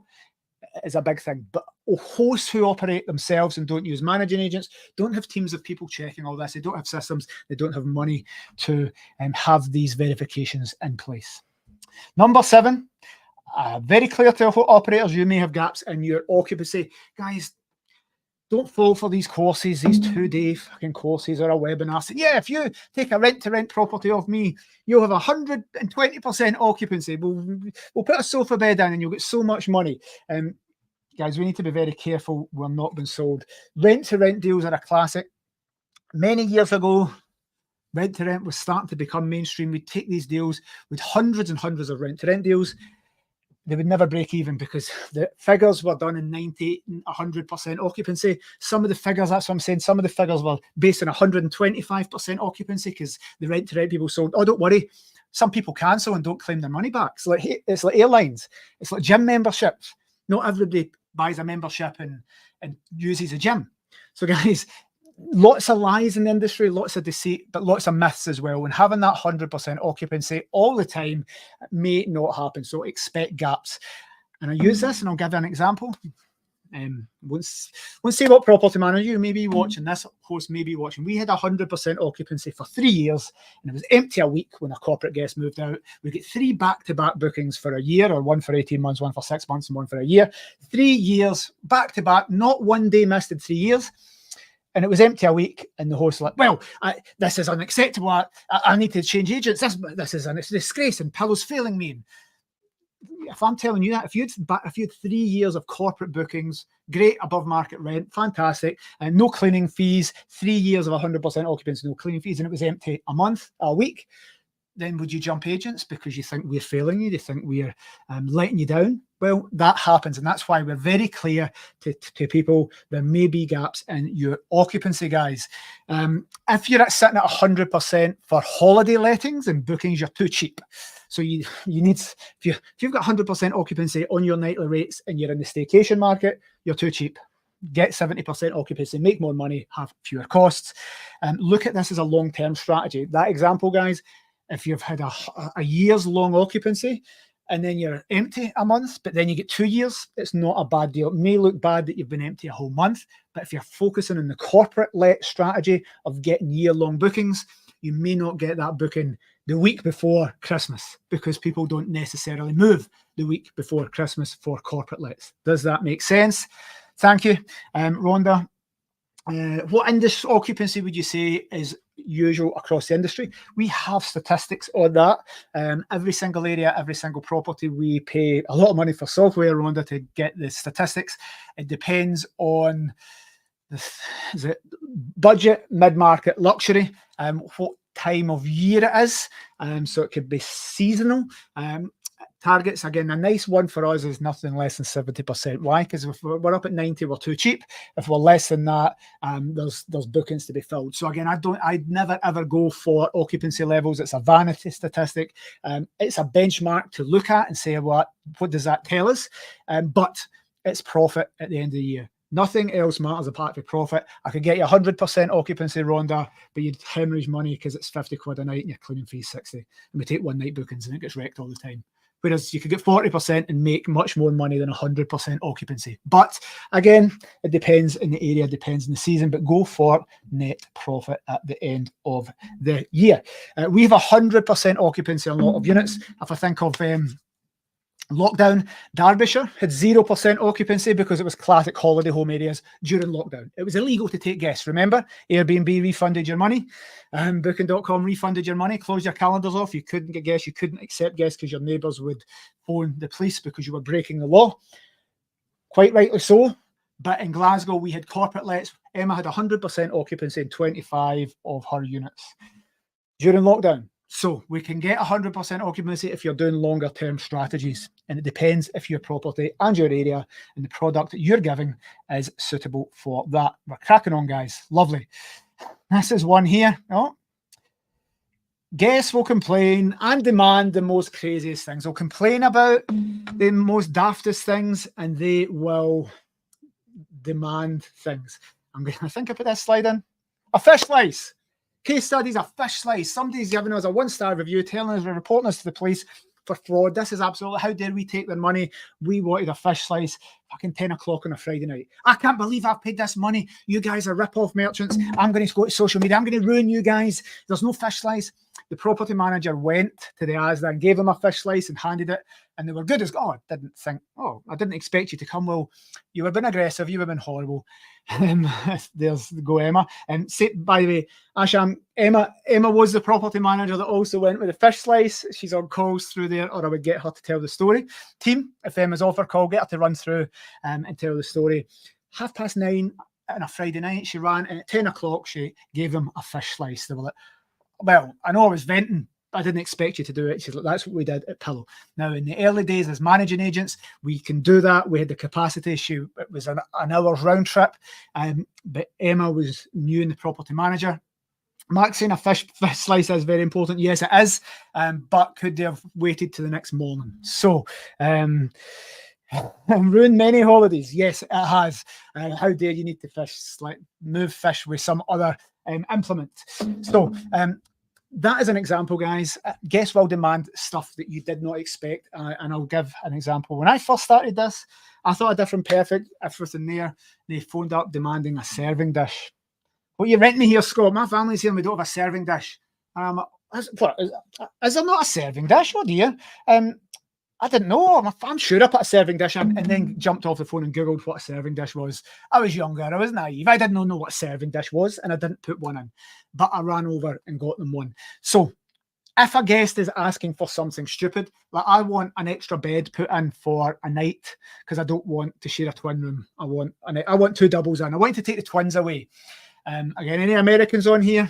Speaker 1: is a big thing. But hosts who operate themselves and don't use managing agents don't have teams of people checking all this. They don't have systems. They don't have money to have these verifications in place. Number 7, very clear to operators, you may have gaps in your occupancy. Guys, don't fall for these courses, these 2-day fucking courses or a webinar. So, yeah, if you take a rent-to-rent property off me, you'll have 120% occupancy. We'll put a sofa bed in and you'll get so much money. Guys, we need to be very careful. We're not being sold. Rent-to-rent deals are a classic. Many years ago, rent-to-rent was starting to become mainstream. We'd take these deals with hundreds and hundreds of rent-to-rent deals. They would never break even because the figures were done in 90, 100% occupancy. Some of the figures, that's what I'm saying, some of the figures were based on 125% occupancy because the rent-to-rent people sold, oh, don't worry, some people cancel and don't claim their money back. It's like airlines. It's like gym memberships. Not everybody buys a membership and uses a gym. So guys, lots of lies in the industry, lots of deceit, but lots of myths as well. And having that 100% occupancy all the time may not happen. So expect gaps. And I use this, and I'll give you an example. Won't say what property manager you may be watching, this host may be watching. We had 100% occupancy for 3 years, and it was empty a week when a corporate guest moved out. We get 3 back-to-back bookings for a year, or one for 18 months, one for 6 months, and one for a year. 3 years back-to-back, not one day missed in 3 years. And it was empty a week, and the host was like, well, this is unacceptable. I need to change agents. This is a disgrace, and Pillow's failing me. If I'm telling you that, if you had 3 years of corporate bookings, great, above market rent, fantastic, and no cleaning fees, 3 years of 100% occupancy, no cleaning fees, and it was empty a week, then would you jump agents because you think we're failing you? Do you think we're letting you down? Well, that happens, and that's why we're very clear to people. There may be gaps in your occupancy, guys. If you're sitting at 100% for holiday lettings and bookings, you're too cheap. So you need, if you've got 100% occupancy on your nightly rates and you're in the staycation market, you're too cheap. Get 70% occupancy, make more money, have fewer costs. Look at this as a long-term strategy. That example, guys, if you've had a year's long occupancy and then you're empty a month, but then you get 2 years, it's not a bad deal. It may look bad that you've been empty a whole month, but if you're focusing on the corporate let strategy of getting year-long bookings, you may not get that booking the week before Christmas because people don't necessarily move the week before Christmas for corporate lets. Does that make sense? Thank you. Rhonda, what industry occupancy would you say is usual across the industry? We have statistics on that. Every single area, every single property, we pay a lot of money for software, Rhonda, to get the statistics. It depends on is it budget, mid-market, luxury, what time of year it is. So it could be seasonal. Targets, again, a nice one for us is nothing less than 70%. Why? Because if we're up at 90, we're too cheap. If we're less than that, there's bookings to be filled. So again, I'd never ever go for occupancy levels. It's a vanity statistic. It's a benchmark to look at and say, what does that tell us? But it's profit at the end of the year. Nothing else matters apart from profit. I could get you 100% occupancy, Rhonda, but you'd hemorrhage money because it's 50 quid a night and your cleaning fee's 60. And we take one night bookings and it gets wrecked all the time. Whereas you could get 40% and make much more money than 100% occupancy. But again, it depends in the area, depends in the season, but go for net profit at the end of the year. We have 100% occupancy on a lot of units. If I think of lockdown, Derbyshire had 0% occupancy because it was classic holiday home areas during lockdown. It was illegal to take guests, remember? Airbnb refunded your money. Booking.com refunded your money, closed your calendars off. You couldn't get guests, you couldn't accept guests because your neighbours would phone the police because you were breaking the law. Quite rightly so. But in Glasgow, we had corporate lets. Emma had 100% occupancy in 25 of her units during lockdown. So we can get 100% occupancy if you're doing longer term strategies. And it depends if your property and your area and the product that you're giving is suitable for that. We're cracking on, guys. Lovely. This is one here. Oh. Guests will complain and demand the most craziest things. They'll complain about the most daftest things and they will demand things. I'm going to think I put this slide in. A fish slice. Case studies, a fish slice. Somebody's giving us a 1-star review, telling us we're reporting us to the police for fraud. This is absolutely, how dare we take their money? We wanted a fish slice fucking 10 o'clock on a Friday night. I can't believe I've paid this money. You guys are rip-off merchants. I'm going to go to social media. I'm going to ruin you guys. There's no fish slice. The property manager went to the ASDA and gave them a fish slice and handed it. And they were good as God. I didn't expect you to come. Well, you were being aggressive. You were being horrible. There's go Emma. And by the way, Asham, Emma was the property manager that also went with the fish slice. She's on calls through there, or I would get her to tell the story. Team, if Emma's off her call, get her to run through and tell the story. 9:30 on a Friday night, she ran, and at 10 o'clock, she gave them a fish slice. They were like, well, I know I was venting. I didn't expect you to do it. She's like, that's what we did at Pillow. Now, in the early days as managing agents, we can do that. We had the capacity. It was an hour's round trip. But Emma was new in the property manager. Mark saying a fish slice is very important. Yes, it is. But could they have waited to the next morning? So, ruined many holidays. Yes, it has. How dare you need to move fish with some other implement? So, that is an example, guys. Guests will demand stuff that you did not expect. And I'll give an example. When I first started this, I thought a different perfect, everything there. They phoned up demanding a serving dish. Well, you rent me here, Scott. My family's here and we don't have a serving dish. Is there not a serving dish? Oh, dear. I didn't know. I'm sure I put a serving dish in, and then jumped off the phone and Googled what a serving dish was. I was younger. I was naive. I didn't know what a serving dish was, and I didn't put one in. But I ran over and got them one. So if a guest is asking for something stupid, like I want an extra bed put in for a night because I don't want to share a twin room. I want 2 doubles in. I want to take the twins away. Again, any Americans on here?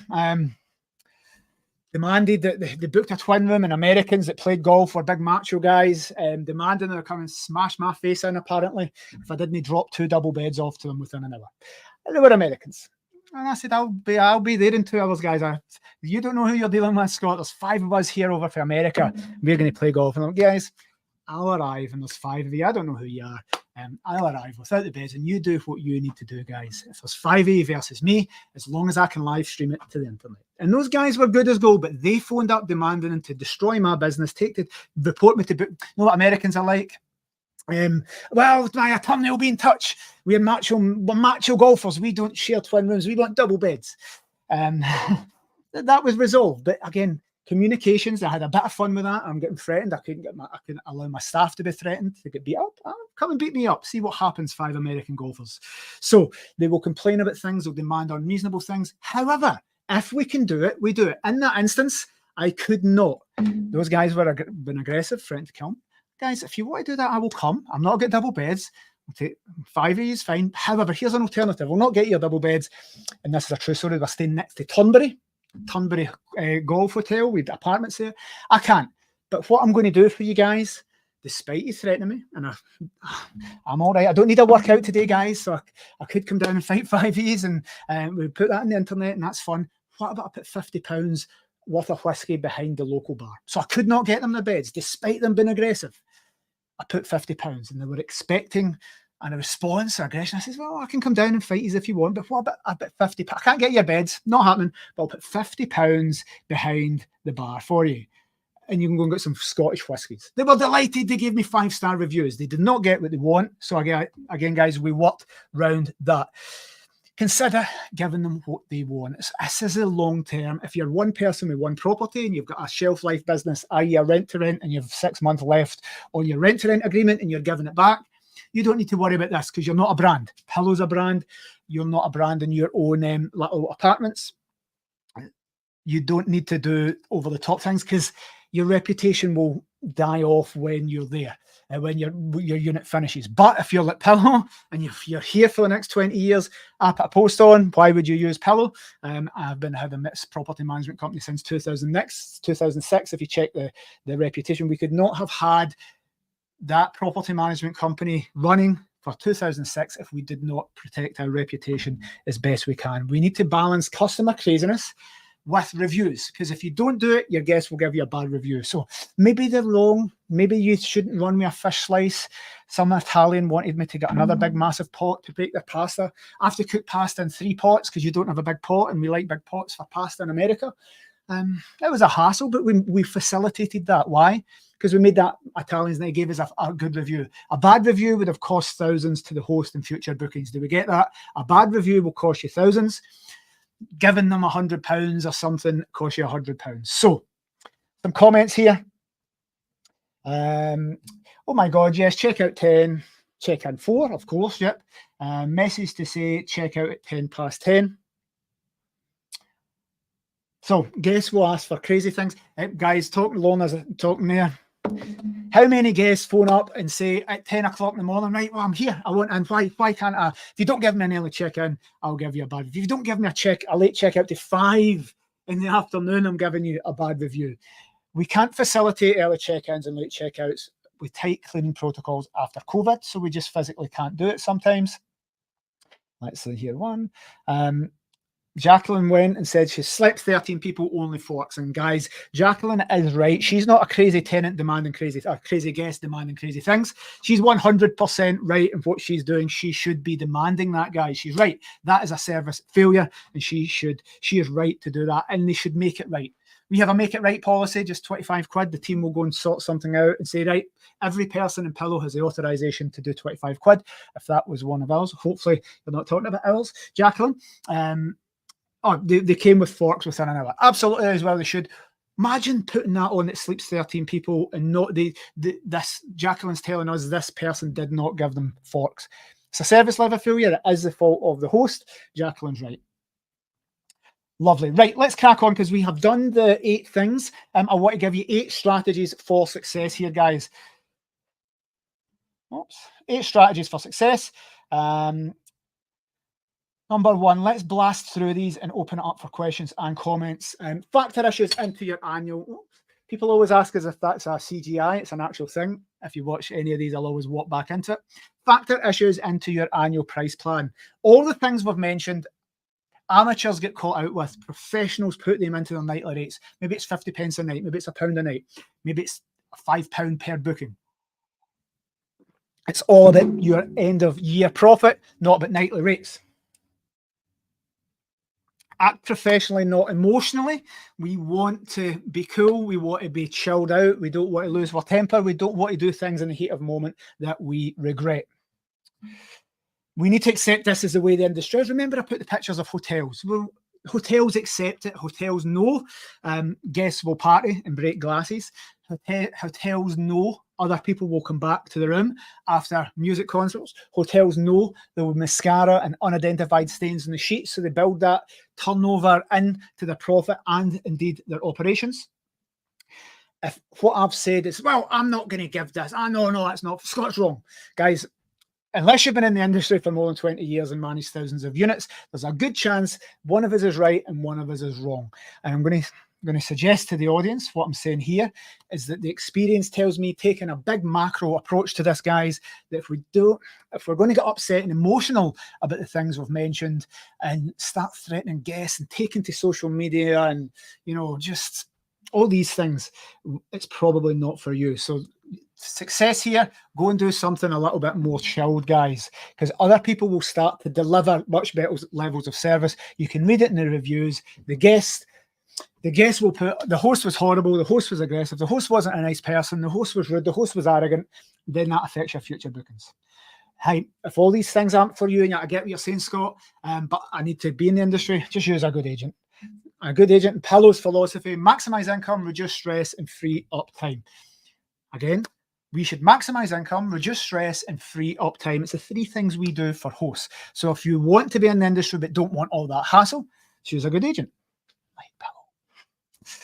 Speaker 1: Demanded that they booked a twin room, and Americans that played golf were big macho guys, demanding they'll come and smash my face in, apparently, if I didn't drop 2 double beds off to them within an hour. And they were Americans. And I said, I'll be there in 2 hours, guys. You don't know who you're dealing with, Scott. There's 5 of us here over for America. We're going to play golf. And I'm like, guys, I'll arrive, and there's 5 of you. I don't know who you are. I'll arrive without the beds, and you do what you need to do, guys. If there's 5 of you versus me, as long as I can live stream it to the internet. And those guys were good as gold, but they phoned up demanding them to destroy my business, report me to book. You know what Americans are like? Well, my attorney will be in touch. We're macho golfers. We don't share twin rooms. We want double beds. That was resolved. But again, communications, I had a bit of fun with that. I'm getting threatened. I couldn't allow my staff to be threatened, to get beat up. Come and beat me up. See what happens, 5 American golfers. So they will complain about things. They'll demand unreasonable things. However, if we can do it, we do it. In that instance, I could not. Those guys were been aggressive, threatening to kill me. Guys, if you want to do that, I will come. I'm not getting double beds. I'll take 5 fine. However, here's an alternative. We'll not get you double beds, and this is a true story. We're staying next to Turnberry Golf Hotel with apartments there. I can't. But what I'm going to do for you guys, despite you threatening me, and I'm all right. I don't need a workout today, guys, so I could come down and fight 5Es, and we put that on the internet, and that's fun. What about I put £50 worth of whiskey behind the local bar? So I could not get them the beds, despite them being aggressive. I put £50, and they were expecting a response or aggression. I says, well, I can come down and fight you if you want, but what about £50? I can't get your beds, not happening, but I'll put £50 behind the bar for you. And you can go and get some Scottish whiskies. They were delighted. They gave me 5-star reviews. They did not get what they want. So again, guys, we worked round that. Consider giving them what they want. This is a long term. If you're one person with one property and you've got a shelf life business, i.e. a rent to rent, and you have 6 months left on your rent to rent agreement and you're giving it back, you don't need to worry about this because you're not a brand. Pillow's a brand. You're not a brand in your own little apartments. You don't need to do over the top things because your reputation will die off when you're there, when your unit finishes. But if you're like Pillow and you're here for the next 20 years, I put a post on, why would you use Pillow? I've been having this property management company since 2006. If you check the reputation, we could not have had that property management company running for 2006 if we did not protect our reputation as best we can. We need to balance customer craziness with reviews, because if you don't do it, your guests will give you a bad review. So maybe they're wrong. Maybe you shouldn't run me a fish slice. Some Italian wanted me to get another big massive pot to bake their pasta. I have to cook pasta in 3 pots because you don't have a big pot, and we like big pots for pasta in America. It was a hassle, but we facilitated that. Why? Because we made that Italians and they gave us a good review. A bad review would have cost thousands to the host in future bookings. Do we get that? A bad review will cost you thousands. Giving them £100 or something costs you £100. So, some comments here. Oh my God, yes, check out 10, check in 4, of course, yep. Message to say check out at 10:10. So, guests will ask for crazy things. Guys, Lorna's talking there. How many guests phone up and say at 10 o'clock in the morning, right, well, I'm here, I want, and why can't I? If you don't give me an early check-in, I'll give you a bad review. If you don't give me a late check-out to 5 in the afternoon, I'm giving you a bad review. We can't facilitate early check-ins and late check-outs with tight cleaning protocols after COVID, so we just physically can't do it sometimes. Let's see here one. Jacqueline went and said she slept 13 people, only forks. And guys, Jacqueline is right. She's not a crazy tenant demanding a crazy guest demanding crazy things. She's 100% right in what she's doing. She should be demanding that, guys. She's right. That is a service failure, and she is right to do that, and they should make it right. We have a make it right policy, just 25 quid. The team will go and sort something out and say, right, every person in Pillow has the authorization to do 25 quid. If that was one of ours, hopefully you're not talking about ours, Jacqueline. Oh, they came with forks within an hour. Absolutely, as well they should. Imagine putting that on that sleeps 13 people and not this. Jacqueline's telling us this person did not give them forks. It's a service level failure. It is the fault of the host. Jacqueline's right. Lovely. Right, let's crack on because we have done the 8 things. I want to give you 8 strategies for success here, guys. Oops. 8 strategies for success. Number 1, let's blast through these and open it up for questions and comments. Factor issues into your annual. People always ask us if that's a CGI. It's an actual thing. If you watch any of these, I'll always walk back into it. Factor issues into your annual price plan. All the things we've mentioned, amateurs get caught out with. Professionals put them into their nightly rates. Maybe it's 50 pence a night. Maybe it's £1 a night. Maybe it's £5 per booking. It's all about your end of year profit, not about nightly rates. Act professionally, not emotionally. We want to be cool. We want to be chilled out. We don't want to lose our temper. We don't want to do things in the heat of the moment that we regret. We need to accept this as the way the industry is. Remember, I put the pictures of hotels. Well, hotels accept it. Hotels know guests will party and break glasses. Hotels know other people will come back to the room after music concerts. Hotels know there will be mascara and unidentified stains in the sheets, so they build that turnover into their profit and indeed their operations. If what I've said is, well, I'm not going to give this. No, that's not. Scott's wrong. Guys, unless you've been in the industry for more than 20 years and managed thousands of units, there's a good chance one of us is right and one of us is wrong. And I'm going to suggest to the audience, what I'm saying here is that the experience tells me, taking a big macro approach to this, guys, that if we're going to get upset and emotional about the things we've mentioned and start threatening guests and taking to social media and, just all these things, it's probably not for you. So success here, go and do something a little bit more chilled, guys, because other people will start to deliver much better levels of service. You can read it in the reviews. The guest will put, the host was horrible, the host was aggressive, the host wasn't a nice person, the host was rude, the host was arrogant. Then that affects your future bookings. Hey, if all these things aren't for you, and I get what you're saying, Scott, but I need to be in the industry, just use a good agent. A good agent. And Pillow's philosophy: maximize income, reduce stress, and free up time. Again, we should maximize income, reduce stress, and free up time. It's the three things we do for hosts. So if you want to be in the industry but don't want all that hassle, choose a good agent. Like Pillow.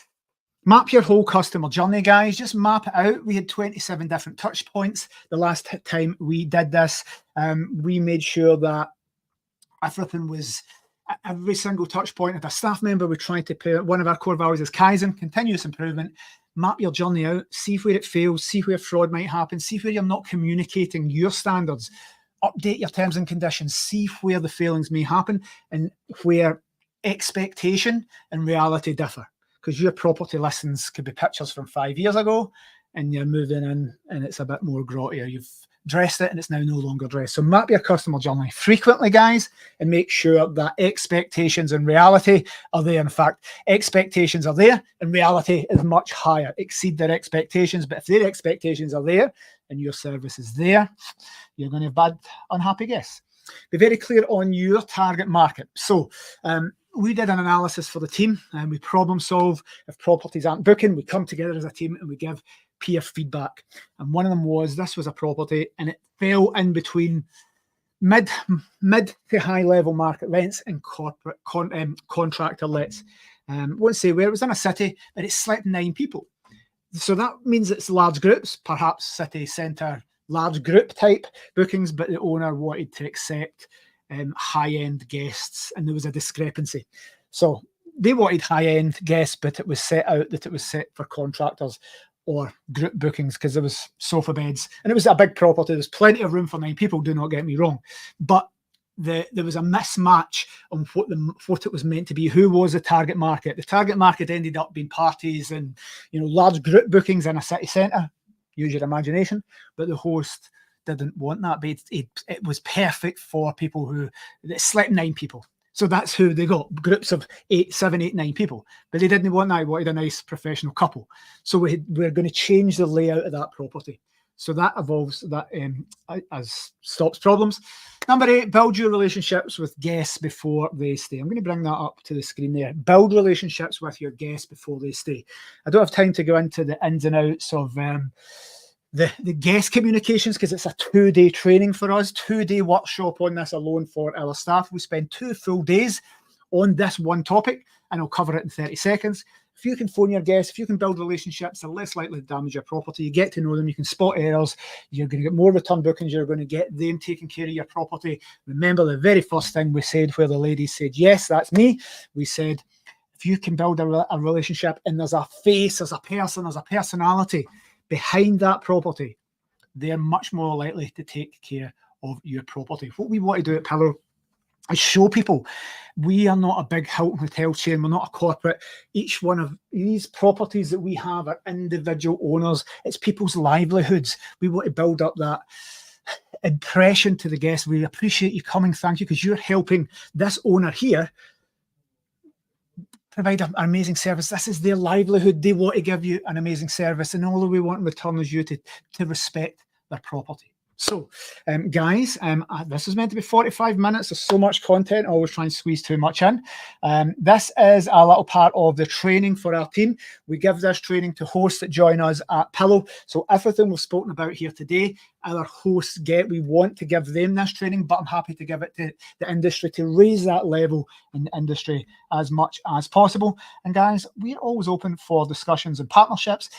Speaker 1: Map your whole customer journey, guys. Just map it out. We had 27 different touch points the last time we did this. We made sure that everything was, every single touch point of a staff member. We tried to put, one of our core values is Kaizen, continuous improvement. Map your journey out, see where it fails, see where fraud might happen, see where you're not communicating your standards, update your terms and conditions, see where the failings may happen and where expectation and reality differ. Because your property listings could be pictures from 5 years ago and you're moving in and it's a bit more grottier. You've dressed it and it's now no longer dressed. So map your customer journey frequently, guys, and make sure that expectations and reality are there. In fact, expectations are there and reality is much higher. Exceed their expectations, but if their expectations are there and your service is there, you're going to have bad, unhappy guests. Be very clear on your target market. So we did an analysis for the team and we problem solve. If properties aren't booking, we come together as a team and we give peer feedback. And one of them was, this was a property and it fell in between mid to high level market rents and corporate contractor lets. Won't say where, it was in a city, but it slept 9 people. So that means it's large groups, perhaps city centre, large group type bookings, but the owner wanted to accept high-end guests and there was a discrepancy. So they wanted high-end guests, but it was set out that it was set for contractors or group bookings because there was sofa beds and it was a big property. There's plenty of room for 9 people, do not get me wrong. But there was a mismatch on what it was meant to be. Who was the target market? The target market ended up being parties and large group bookings in a city centre. Use your imagination. But the host didn't want that. But it was perfect for people who slept 9 people. So that's who they got, groups of 7, 8, 9 people. But they didn't want that. They wanted a nice professional couple. So we're going to change the layout of that property. So that evolves, that as stops problems. Number 8, build your relationships with guests before they stay. I'm going to bring that up to the screen there. Build relationships with your guests before they stay. I don't have time to go into the ins and outs of the guest communications because it's a 2-day training for us, 2-day workshop on this alone for our staff. We spend 2 full days on this one topic and I'll cover it in 30 seconds. If you can phone your guests, if you can build relationships, they're less likely to damage your property. You get to know them, you can spot errors, you're going to get more return bookings, you're going to get them taking care of your property. Remember the very first thing we said where the lady said, yes, that's me. We said, if you can build a relationship and there's a face, there's a person, there's a personality behind that property, they're much more likely to take care of your property. What we want to do at Pillow is show people we are not a big Hilton hotel chain. We're not a corporate. Each one of these properties that we have are individual owners. It's people's livelihoods. We want to build up that impression to the guests. We appreciate you coming. Thank you, because you're helping this owner here provide an amazing service. This is their livelihood. They want to give you an amazing service, and all that we want in return is you to respect their property. So, guys, this is meant to be 45 minutes. There's so much content. I always try and squeeze too much in. This is a little part of the training for our team. We give this training to hosts that join us at Pillow. So everything we've spoken about here today, our hosts get. We want to give them this training, but I'm happy to give it to the industry to raise that level in the industry as much as possible. And guys, we're always open for discussions and partnerships.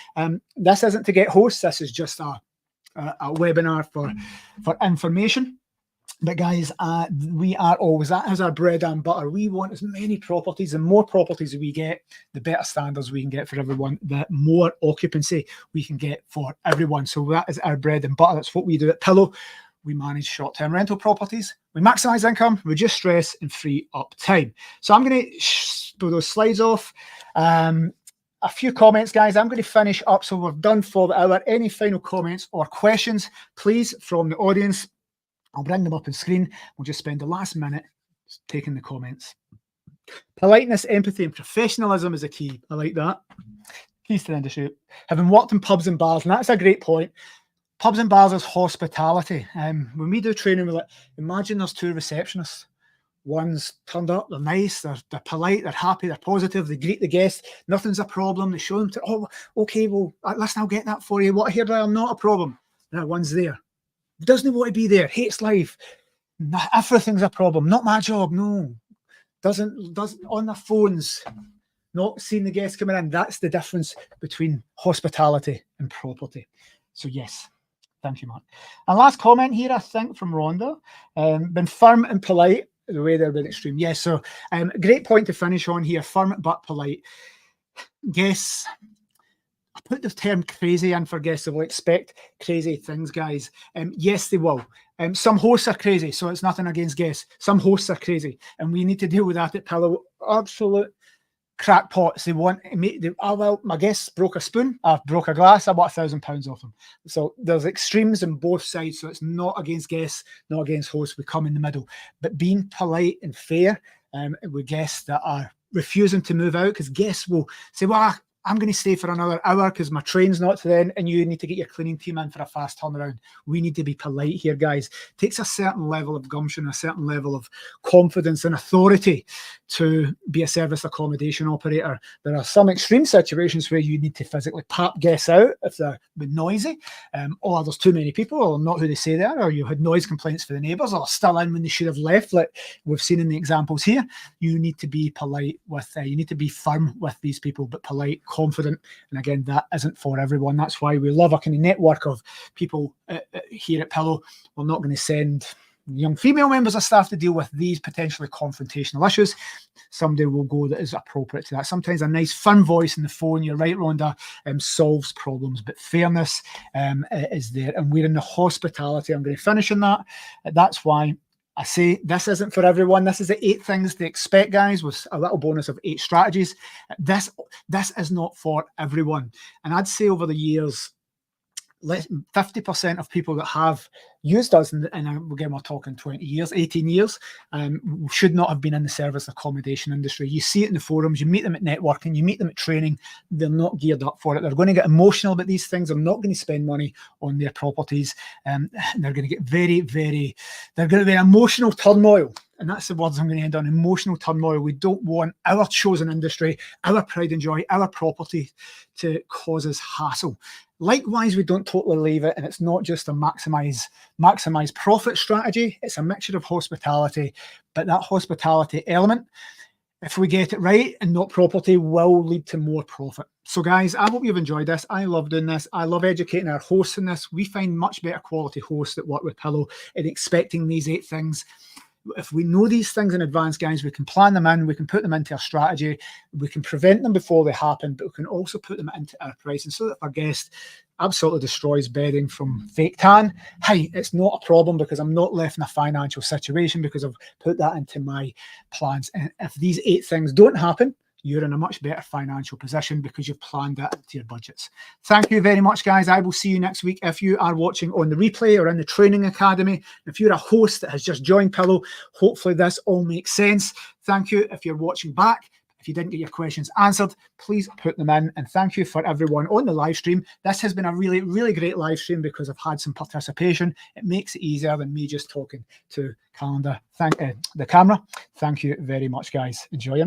Speaker 1: This isn't to get hosts. This is just a a webinar for information. But guys, we are always, that is our bread and butter. We want as many properties, and more properties we get, the better standards we can get for everyone, the more occupancy we can get for everyone. So that is our bread and butter. That's what we do at Pillow. We manage short-term rental properties. We maximize income, reduce stress, and free up time. So I'm going to pull those slides off. A few comments, guys. I'm going to finish up. So we're done for the hour. Any final comments or questions, please, from the audience? I'll bring them up on screen. We'll just spend the last minute taking the comments. Politeness, empathy, and professionalism is a key. I like that. Keys to the industry. Having worked in pubs and bars, and that's a great point. Pubs and bars is hospitality. When we do training, we're like, imagine there's two receptionists. One's turned up, they're nice, they're polite, they're happy, they're positive, they greet the guests, nothing's a problem. They show them to, oh, okay, well, listen, I'll get that for you. What a hairdryer, not a problem. That one's there. Doesn't want to be there, hates life. Everything's a problem. Not my job, no. Doesn't on their phones, not seeing the guests coming in. That's the difference between hospitality and property. So yes, thank you, Mark. And last comment here, I think, from Rhonda. Been firm and polite, the way they're been extreme. Yes, so great point to finish on here, firm but polite. Guests, I put the term crazy in for guests. They will expect crazy things, guys. Yes, they will. Some hosts are crazy, so it's nothing against guests. Some hosts are crazy, and we need to deal with that at Pillow. Absolute crackpots. They want to make, oh, well, my guests broke a spoon, I broke a glass, I bought £1,000 off them. So there's extremes on both sides. So it's not against guests, not against hosts. We come in the middle. But being polite and fair with guests that are refusing to move out, because guests will say, well, I'm going to stay for another hour because my train's not to then, and you need to get your cleaning team in for a fast turnaround. We need to be polite here, guys. It takes a certain level of gumption, a certain level of confidence and authority to be a service accommodation operator. There are some extreme situations where you need to physically pop guests out if they're noisy, or there's too many people, or not who they say they are, or you had noise complaints for the neighbours, or still in when they should have left, like we've seen in the examples here. You need to be polite with, you need to be firm with these people, but polite, confident. And again, that isn't for everyone. That's why we love a kind of network of people here at Pillow. We're not going to send young female members of staff to deal with these potentially confrontational issues. Somebody will go that is appropriate to that. Sometimes a nice fun voice in the phone, you're right, Rhonda, solves problems, but fairness is there. And we're in the hospitality. I'm going to finish on that. That's why I say this isn't for everyone. This is the 8 things to expect, guys, with a little bonus of 8 strategies. This is not for everyone. And I'd say over the years, 50% of people that have used us, and again, we're talking 20 years, 18 years, should not have been in the service accommodation industry. You see it in the forums, you meet them at networking, you meet them at training. They're not geared up for it. They're going to get emotional about these things. They're not going to spend money on their properties. They're going to get they're going to be in emotional turmoil. And that's the words I'm going to end on, emotional turmoil. We don't want our chosen industry, our pride and joy, our property to cause us hassle. Likewise, we don't totally leave it, and it's not just a maximize profit strategy. It's a mixture of hospitality, but that hospitality element, if we get it right and not property, will lead to more profit. So guys, I hope you've enjoyed this. I love doing this. I love educating our hosts in this. We find much better quality hosts that work with Pillow in expecting these 8 things. If we know these things in advance, guys, we can plan them in, we can put them into our strategy, we can prevent them before they happen, but we can also put them into our pricing so that if our guest absolutely destroys bedding from fake tan, hey, it's not a problem because I'm not left in a financial situation because I've put that into my plans. And if these 8 things don't happen, you're in a much better financial position because you've planned that into your budgets. Thank you very much, guys. I will see you next week. If you are watching on the replay or in the training academy, if you're a host that has just joined Pillow, hopefully this all makes sense. Thank you. If you're watching back, if you didn't get your questions answered, please put them in. And thank you for everyone on the live stream. This has been a really, really great live stream because I've had some participation. It makes it easier than me just talking to the camera. Thank you very much, guys. Enjoy your